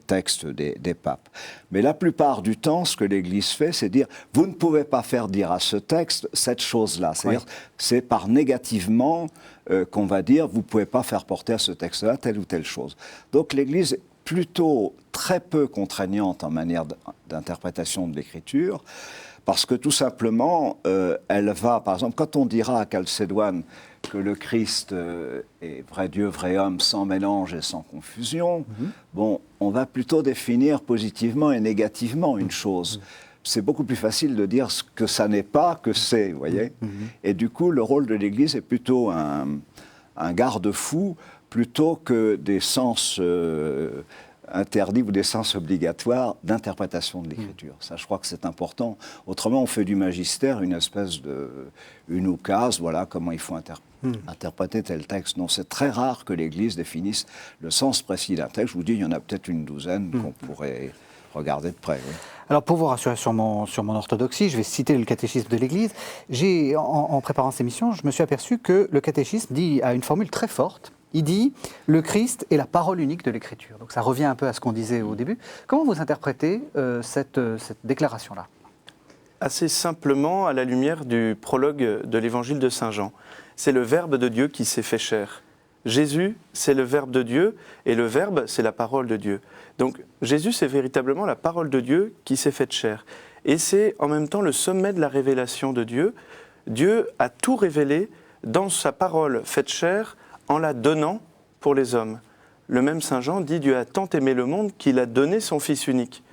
textes des papes. Mais la plupart du temps, ce que l'Église fait, c'est dire vous ne pouvez pas faire dire à ce texte cette chose-là. C'est-à-dire c'est par négativement qu'on va dire vous ne pouvez pas faire porter à ce texte-là telle ou telle chose. Donc l'Église plutôt très peu contraignante en manière d'interprétation de l'écriture, parce que tout simplement, elle va, par exemple, quand on dira à Chalcédoine que le Christ est vrai Dieu, vrai homme, sans mélange et sans confusion, bon, on va plutôt définir positivement et négativement une chose. C'est beaucoup plus facile de dire ce que ça n'est pas que c'est, vous voyez. Et du coup, le rôle de l'Église est plutôt un garde-fou, plutôt que des sens interdits ou des sens obligatoires d'interprétation de l'écriture. Ça, je crois que c'est important. Autrement, on fait du magistère une espèce une oukase, voilà comment il faut interpréter tel texte. Non, c'est très rare que l'Église définisse le sens précis d'un texte. Je vous dis, il y en a peut-être une douzaine qu'on pourrait regarder de près. Oui. Alors, pour vous rassurer sur mon orthodoxie, je vais citer le catéchisme de l'Église. En préparant cette émission, je me suis aperçu que le catéchisme a une formule très forte. Il dit « Le Christ est la parole unique de l'Écriture ». Donc ça revient un peu à ce qu'on disait au début. Comment vous interprétez cette déclaration-là? Assez simplement, à la lumière du prologue de l'Évangile de Saint Jean. C'est le Verbe de Dieu qui s'est fait chair. Jésus, c'est le Verbe de Dieu, et le Verbe, c'est la parole de Dieu. Donc Jésus, c'est véritablement la parole de Dieu qui s'est faite chair. Et c'est en même temps le sommet de la révélation de Dieu. Dieu a tout révélé dans sa parole faite chair, en la donnant pour les hommes. Le même Saint Jean dit « Dieu a tant aimé le monde qu'il a donné son Fils unique ».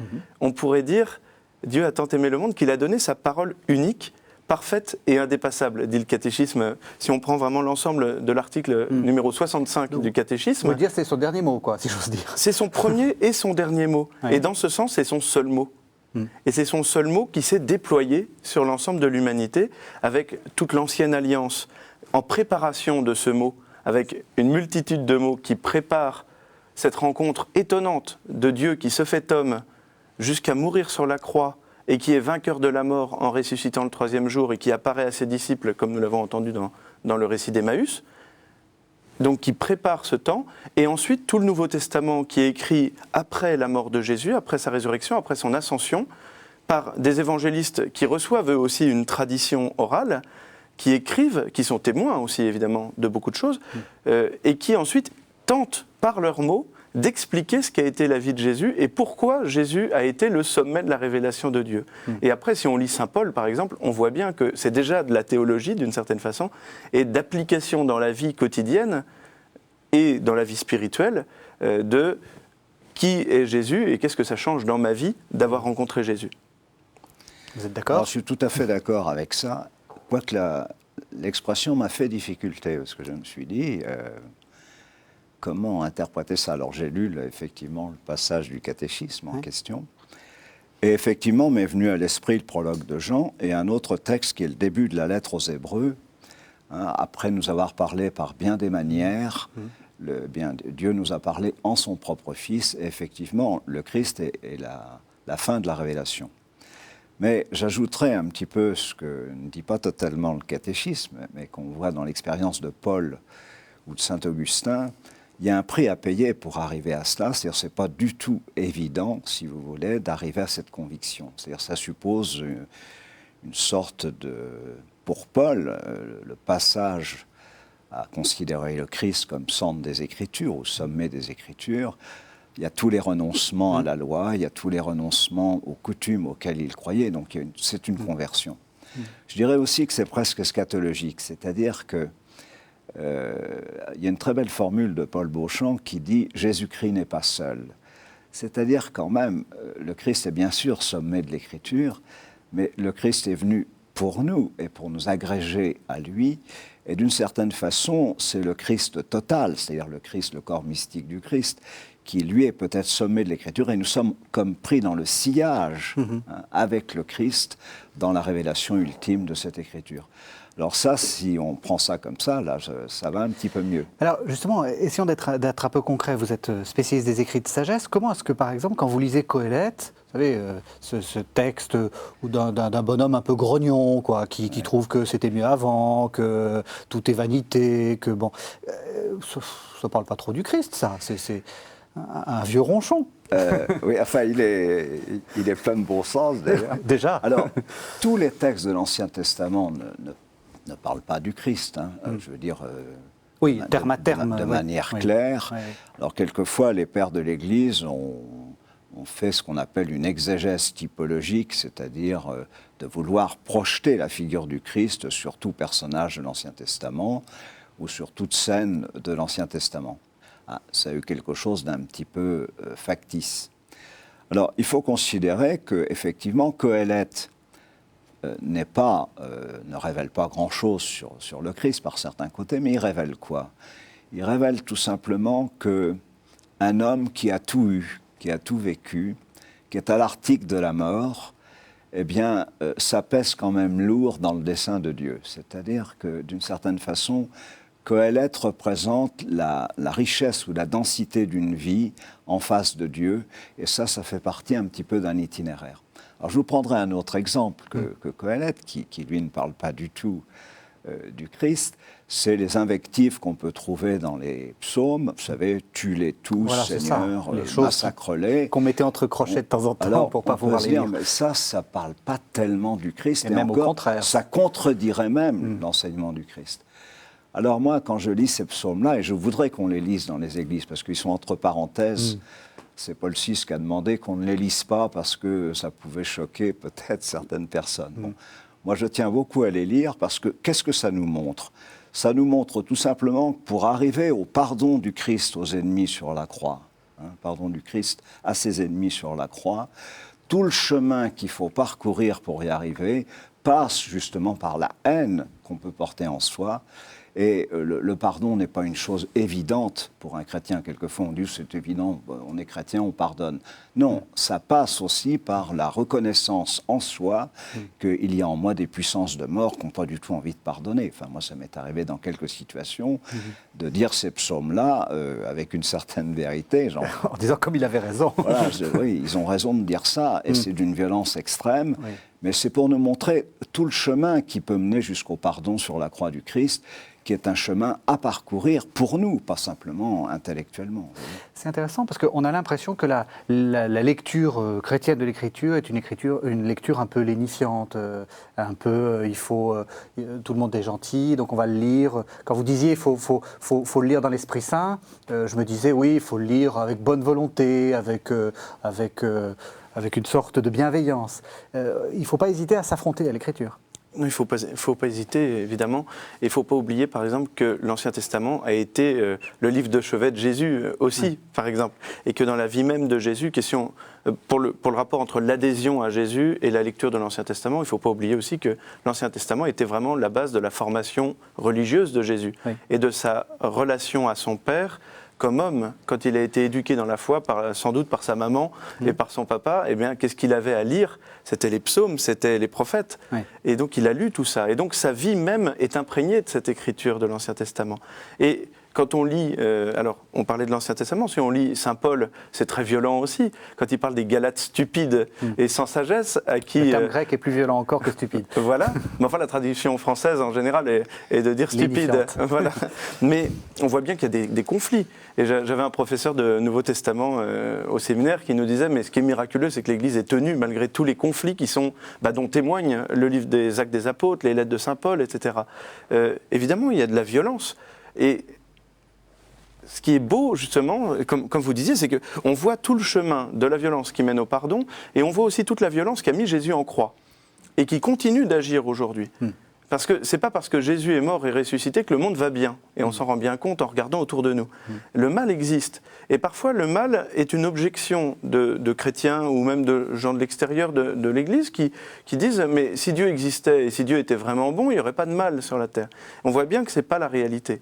On pourrait dire « Dieu a tant aimé le monde qu'il a donné sa parole unique, parfaite et indépassable », dit le catéchisme. Si on prend vraiment l'ensemble de l'article numéro 65 du catéchisme... On peut dire que c'est son dernier mot, quoi, si j'ose dire. C'est son premier et son dernier mot. Ouais. Et dans ce sens, c'est son seul mot. Et c'est son seul mot qui s'est déployé sur l'ensemble de l'humanité avec toute l'ancienne alliance. En préparation de ce mot, avec une multitude de mots qui préparent cette rencontre étonnante de Dieu qui se fait homme jusqu'à mourir sur la croix et qui est vainqueur de la mort en ressuscitant le troisième jour et qui apparaît à ses disciples, comme nous l'avons entendu dans le récit d'Emmaüs, donc qui prépare ce temps, et ensuite tout le Nouveau Testament qui est écrit après la mort de Jésus, après sa résurrection, après son ascension, par des évangélistes qui reçoivent eux aussi une tradition orale, qui écrivent, qui sont témoins aussi évidemment de beaucoup de choses, et qui ensuite tentent par leurs mots d'expliquer ce qu'a été la vie de Jésus et pourquoi Jésus a été le sommet de la révélation de Dieu. Et après, si on lit Saint Paul par exemple, on voit bien que c'est déjà de la théologie d'une certaine façon, et d'application dans la vie quotidienne et dans la vie spirituelle de qui est Jésus et qu'est-ce que ça change dans ma vie d'avoir rencontré Jésus. Vous êtes d'accord? Je suis tout à fait d'accord avec ça. Quoique l'expression m'a fait difficulté, parce que je me suis dit, comment interpréter ça? Alors j'ai lu effectivement le passage du catéchisme en question, et effectivement m'est venu à l'esprit le prologue de Jean, et un autre texte qui est le début de la lettre aux Hébreux, après nous avoir parlé par bien des manières, Dieu nous a parlé en son propre Fils, et effectivement le Christ est la fin de la révélation. Mais j'ajouterais un petit peu ce que ne dit pas totalement le catéchisme, mais qu'on voit dans l'expérience de Paul ou de saint Augustin. Il y a un prix à payer pour arriver à cela, c'est-à-dire que ce n'est pas du tout évident, si vous voulez, d'arriver à cette conviction. C'est-à-dire que ça suppose une sorte de... Pour Paul, le passage à considérer le Christ comme centre des Écritures, au sommet des Écritures, il y a tous les renoncements à la loi, il y a tous les renoncements aux coutumes auxquelles il croyait, donc c'est une conversion. Je dirais aussi que c'est presque eschatologique, c'est-à-dire que il y a une très belle formule de Paul Beauchamp qui dit « Jésus-Christ n'est pas seul ». C'est-à-dire quand même, le Christ est bien sûr sommet de l'Écriture, mais le Christ est venu pour nous et pour nous agréger à lui, et d'une certaine façon, c'est le Christ total, c'est-à-dire le Christ, le corps mystique du Christ, qui lui est peut-être sommet de l'Écriture, et nous sommes comme pris dans le sillage avec le Christ dans la révélation ultime de cette Écriture. Alors ça, si on prend ça comme ça, là, ça va un petit peu mieux. Alors justement, essayons d'être un peu concret. Vous êtes spécialiste des écrits de sagesse. Comment est-ce que, par exemple, quand vous lisez Qoéleth, vous savez, ce texte d'un bonhomme un peu grognon, quoi, qui trouve que c'était mieux avant, que tout est vanité, que bon, ça ne parle pas trop du Christ, ça. C'est un vieux ronchon. Oui, enfin, il est plein de bon sens, d'ailleurs. Déjà. Alors, tous les textes de l'Ancien Testament ne parlent pas du Christ, hein. Je veux dire, oui, terme à terme, de manière claire. Oui. Alors, quelquefois, les pères de l'Église ont fait ce qu'on appelle une exégèse typologique, c'est-à-dire de vouloir projeter la figure du Christ sur tout personnage de l'Ancien Testament ou sur toute scène de l'Ancien Testament. Ça a eu quelque chose d'un petit peu factice. Alors, il faut considérer qu'effectivement, Qoéleth ne révèle pas grand-chose sur le Christ par certains côtés, mais il révèle quoi? Il révèle tout simplement qu'un homme qui a tout eu, qui a tout vécu, qui est à l'article de la mort, eh bien, ça pèse quand même lourd dans le dessein de Dieu. C'est-à-dire que, d'une certaine façon, Qoéleth représente la richesse ou la densité d'une vie en face de Dieu, et ça fait partie un petit peu d'un itinéraire. Alors je vous prendrai un autre exemple que Qoéleth, qui lui ne parle pas du tout du Christ, c'est les invectives qu'on peut trouver dans les psaumes. Vous savez, tue-les tous, voilà, Seigneur, massacre-les. Qu'on mettait entre crochets de temps en temps pour ne pas pouvoir les lire. Mais ça ne parle pas tellement du Christ. Et même encore, au contraire. Ça contredirait même l'enseignement du Christ. Alors moi, quand je lis ces psaumes-là, et je voudrais qu'on les lise dans les églises, parce qu'ils sont entre parenthèses, c'est Paul VI qui a demandé qu'on ne les lise pas parce que ça pouvait choquer peut-être certaines personnes. Bon, moi, je tiens beaucoup à les lire parce que qu'est-ce que ça nous montre? Ça nous montre tout simplement que pour arriver au pardon du Christ aux ennemis sur la croix, pardon du Christ à ses ennemis sur la croix, tout le chemin qu'il faut parcourir pour y arriver passe justement par la haine qu'on peut porter en soi. Et le pardon n'est pas une chose évidente pour un chrétien. Quelquefois, on dit c'est évident, on est chrétien, on pardonne. Non, ça passe aussi par la reconnaissance en soi qu'il y a en moi des puissances de mort qui n'ont pas du tout envie de pardonner. Enfin, moi, ça m'est arrivé dans quelques situations de dire ces psaumes-là avec une certaine vérité. Genre, en disant comme il avait raison. Voilà, oui, ils ont raison de dire ça, et c'est d'une violence extrême. Oui. Mais c'est pour nous montrer tout le chemin qui peut mener jusqu'au pardon sur la croix du Christ, qui est un chemin à parcourir pour nous, pas simplement intellectuellement. C'est intéressant parce qu'on a l'impression que la lecture chrétienne de l'Écriture est une lecture un peu lénifiante, un peu tout le monde est gentil, donc on va le lire. Quand vous disiez il faut le lire dans l'Esprit Saint, je me disais oui, il faut le lire avec bonne volonté, avec une sorte de bienveillance. Il ne faut pas hésiter à s'affronter à l'Écriture. Non, il ne faut pas hésiter, évidemment. Et il ne faut pas oublier, par exemple, que l'Ancien Testament a été le livre de chevet de Jésus aussi, par exemple. Et que dans la vie même de Jésus, pour le rapport entre l'adhésion à Jésus et la lecture de l'Ancien Testament, il ne faut pas oublier aussi que l'Ancien Testament était vraiment la base de la formation religieuse de Jésus et de sa relation à son Père comme homme, quand il a été éduqué dans la foi, sans doute par sa maman et par son papa, eh bien, qu'est-ce qu'il avait à lire? C'était les psaumes, c'était les prophètes. Et donc, il a lu tout ça. Et donc, sa vie même est imprégnée de cette écriture de l'Ancien Testament. Et quand on lit, alors, on parlait de l'Ancien Testament, si on lit Saint Paul, c'est très violent aussi. Quand il parle des Galates stupides et sans sagesse, à qui... Le terme grec est plus violent encore que stupide. Voilà. Mais enfin, la traduction française, en général, est de dire stupide. Voilà. Mais on voit bien qu'il y a des conflits. Et j'avais un professeur de Nouveau Testament au séminaire qui nous disait, mais ce qui est miraculeux, c'est que l'Église est tenue malgré tous les conflits dont témoigne le livre des Actes des Apôtres, les lettres de Saint Paul, etc. Évidemment, il y a de la violence. Et ce qui est beau, justement, comme vous disiez, c'est qu'on voit tout le chemin de la violence qui mène au pardon, et on voit aussi toute la violence qu'a mis Jésus en croix, et qui continue d'agir aujourd'hui. Parce que ce n'est pas parce que Jésus est mort et ressuscité que le monde va bien, et on s'en rend bien compte en regardant autour de nous. Le mal existe, et parfois le mal est une objection de chrétiens, ou même de gens de l'extérieur de l'Église, qui disent « mais si Dieu existait, et si Dieu était vraiment bon, il n'y aurait pas de mal sur la terre ». On voit bien que ce n'est pas la réalité.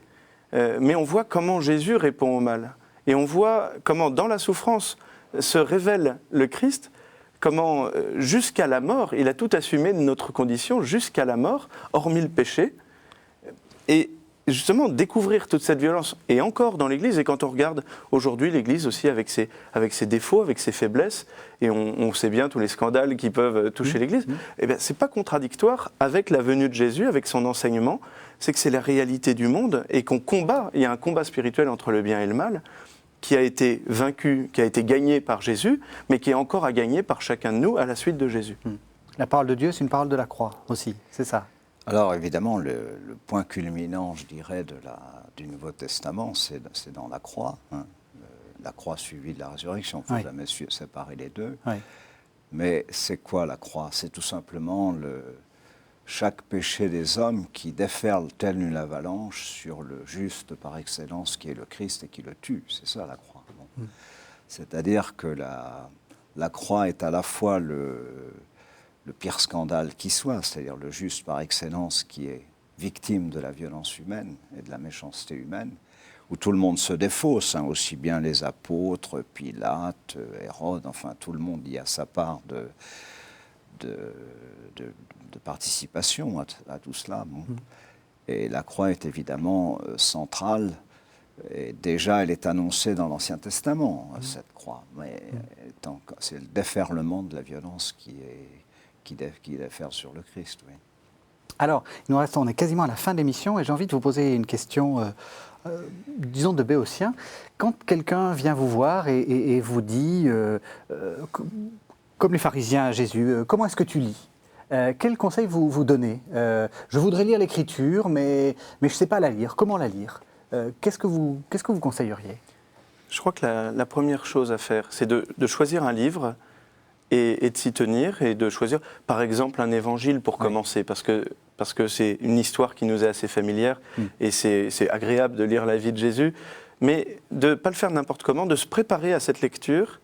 Mais on voit comment Jésus répond au mal. Et on voit comment, dans la souffrance, se révèle le Christ, comment, jusqu'à la mort, il a tout assumé de notre condition, jusqu'à la mort, hormis le péché. Et justement, découvrir toute cette violence, et encore dans l'Église, et quand on regarde aujourd'hui l'Église aussi avec ses défauts, avec ses faiblesses, et on sait bien tous les scandales qui peuvent toucher l'Église, eh bien, c'est pas contradictoire avec la venue de Jésus, avec son enseignement, c'est que c'est la réalité du monde, et qu'on combat, il y a un combat spirituel entre le bien et le mal, qui a été vaincu, qui a été gagné par Jésus, mais qui est encore à gagner par chacun de nous à la suite de Jésus. La parole de Dieu, c'est une parole de la croix aussi, c'est ça. Alors évidemment, le point culminant, je dirais, du Nouveau Testament, c'est dans la croix. La croix suivie de la résurrection, il ne faut jamais séparer les deux. Mais c'est quoi la croix? C'est tout simplement chaque péché des hommes qui déferle telle une avalanche sur le juste par excellence qui est le Christ et qui le tue. C'est ça la croix. C'est-à-dire que la croix est à la fois le pire scandale qui soit, c'est-à-dire le juste par excellence qui est victime de la violence humaine et de la méchanceté humaine, où tout le monde se défausse, aussi bien les apôtres, Pilate, Hérode, enfin tout le monde y a sa part de participation à tout cela. Et la croix est évidemment centrale. Et déjà, elle est annoncée dans l'Ancien Testament, cette croix. Mais c'est le déferlement de la violence qui déferle sur le Christ. Oui. Alors, on est quasiment à la fin de l'émission et j'ai envie de vous poser une question, disons de béotien. Quand quelqu'un vient vous voir et vous dit, comme les pharisiens à Jésus, comment est-ce que tu lis? Quel conseil vous donnez? Je voudrais lire l'Écriture, mais je ne sais pas la lire. Comment la lire? Qu'est-ce que vous conseilleriez? Je crois que la première chose à faire, c'est de choisir un livre et de s'y tenir, et de choisir, par exemple, un évangile pour commencer, parce que c'est une histoire qui nous est assez familière, et c'est agréable de lire la vie de Jésus, mais de ne pas le faire n'importe comment, de se préparer à cette lecture,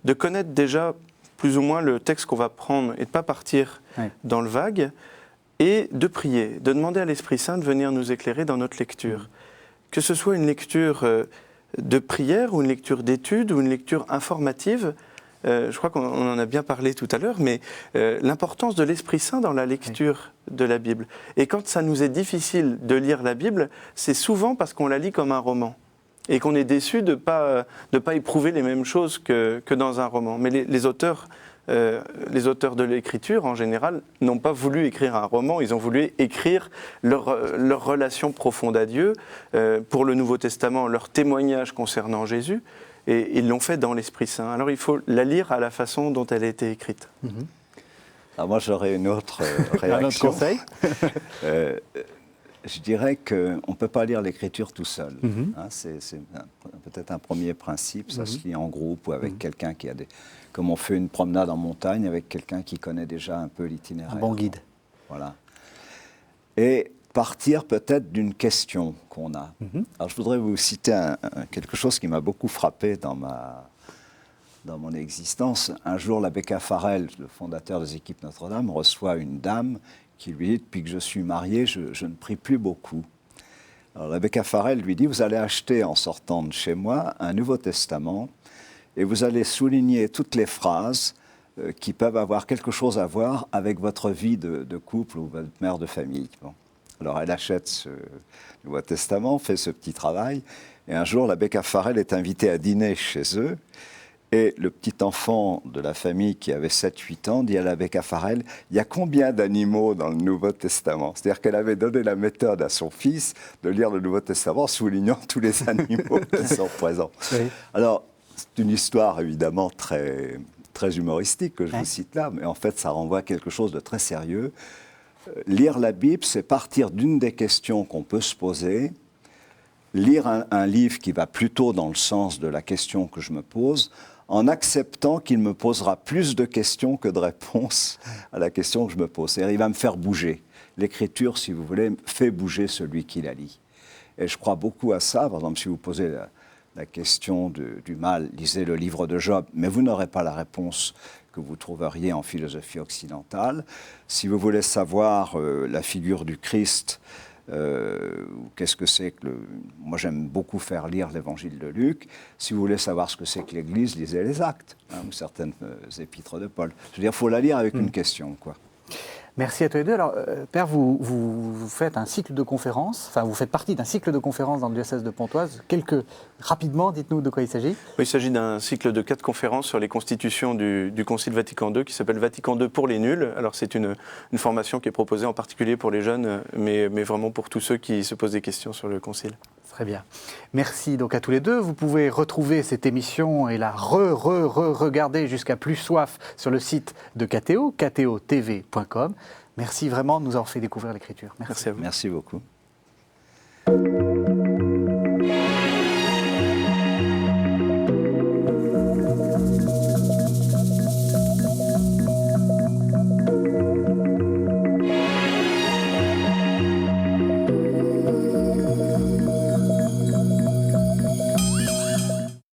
de connaître déjà plus ou moins le texte qu'on va prendre, et de ne pas partir dans le vague, et de prier, de demander à l'Esprit Saint de venir nous éclairer dans notre lecture. Que ce soit une lecture de prière, ou une lecture d'étude, ou une lecture informative, je crois qu'on en a bien parlé tout à l'heure, mais l'importance de l'Esprit Saint dans la lecture de la Bible. Et quand ça nous est difficile de lire la Bible, c'est souvent parce qu'on la lit comme un roman, et qu'on est déçu de pas éprouver les mêmes choses que dans un roman. Mais les auteurs de l'écriture, en général, n'ont pas voulu écrire un roman, ils ont voulu écrire leur relation profonde à Dieu, pour le Nouveau Testament, leur témoignage concernant Jésus, et ils l'ont fait dans l'Esprit Saint. Alors il faut la lire à la façon dont elle a été écrite. Alors moi j'aurais une autre réaction. Un autre conseil? Je dirais qu'on ne peut pas lire l'Écriture tout seul. C'est peut-être un premier principe, ça se lit en groupe ou avec quelqu'un qui a comme on fait une promenade en montagne avec quelqu'un qui connaît déjà un peu l'itinéraire. Un bon guide. Voilà. et partir peut-être d'une question qu'on a. Alors je voudrais vous citer quelque chose qui m'a beaucoup frappé dans mon existence. Un jour, l'abbé Caffarel, le fondateur des équipes Notre-Dame, reçoit une dame qui lui dit « Depuis que je suis marié, je ne prie plus beaucoup ». Alors l'abbé Caffarel lui dit « Vous allez acheter en sortant de chez moi un Nouveau Testament et vous allez souligner toutes les phrases qui peuvent avoir quelque chose à voir avec votre vie de couple ou votre mère de famille. » Bon. Alors elle achète ce Nouveau Testament, fait ce petit travail, et un jour l'abbé Caffarel est invité à dîner chez eux, et le petit enfant de la famille qui avait 7-8 ans dit à l'abbé Caffarel « Il y a combien d'animaux dans le Nouveau Testament ?» C'est-à-dire qu'elle avait donné la méthode à son fils de lire le Nouveau Testament soulignant tous les animaux qui sont présents. Oui. Alors, c'est une histoire évidemment très, très humoristique que je vous cite là, mais en fait ça renvoie à quelque chose de très sérieux. Lire la Bible, c'est partir d'une des questions qu'on peut se poser, lire un livre qui va plutôt dans le sens de la question que je me pose, en acceptant qu'il me posera plus de questions que de réponses à la question que je me pose. C'est-à-dire, il va me faire bouger. L'écriture, si vous voulez, fait bouger celui qui la lit. Et je crois beaucoup à ça. Par exemple, si vous posez la question du mal, lisez le livre de Job, mais vous n'aurez pas la réponse que vous trouveriez en philosophie occidentale. Si vous voulez savoir la figure du Christ, qu'est-ce que c'est que moi j'aime beaucoup faire lire l'évangile de Luc. Si vous voulez savoir ce que c'est que l'Église, lisez les Actes, ou certaines épîtres de Paul. Je veux dire, il faut la lire avec une question, quoi. Merci à tous les deux. Alors, Père, vous faites un cycle de conférences, enfin, vous faites partie d'un cycle de conférences dans le diocèse de Pontoise. Rapidement, dites-nous de quoi il s'agit. Oui, il s'agit d'un cycle de 4 conférences sur les constitutions du Concile Vatican II qui s'appelle Vatican II pour les nuls. Alors, c'est une formation qui est proposée en particulier pour les jeunes, mais vraiment pour tous ceux qui se posent des questions sur le Concile. Très bien. Merci donc à tous les deux. Vous pouvez retrouver cette émission et la regarder jusqu'à plus soif sur le site de KTO, ktotv.com. Merci vraiment de nous avoir fait découvrir l'Écriture. Merci à vous. Merci beaucoup.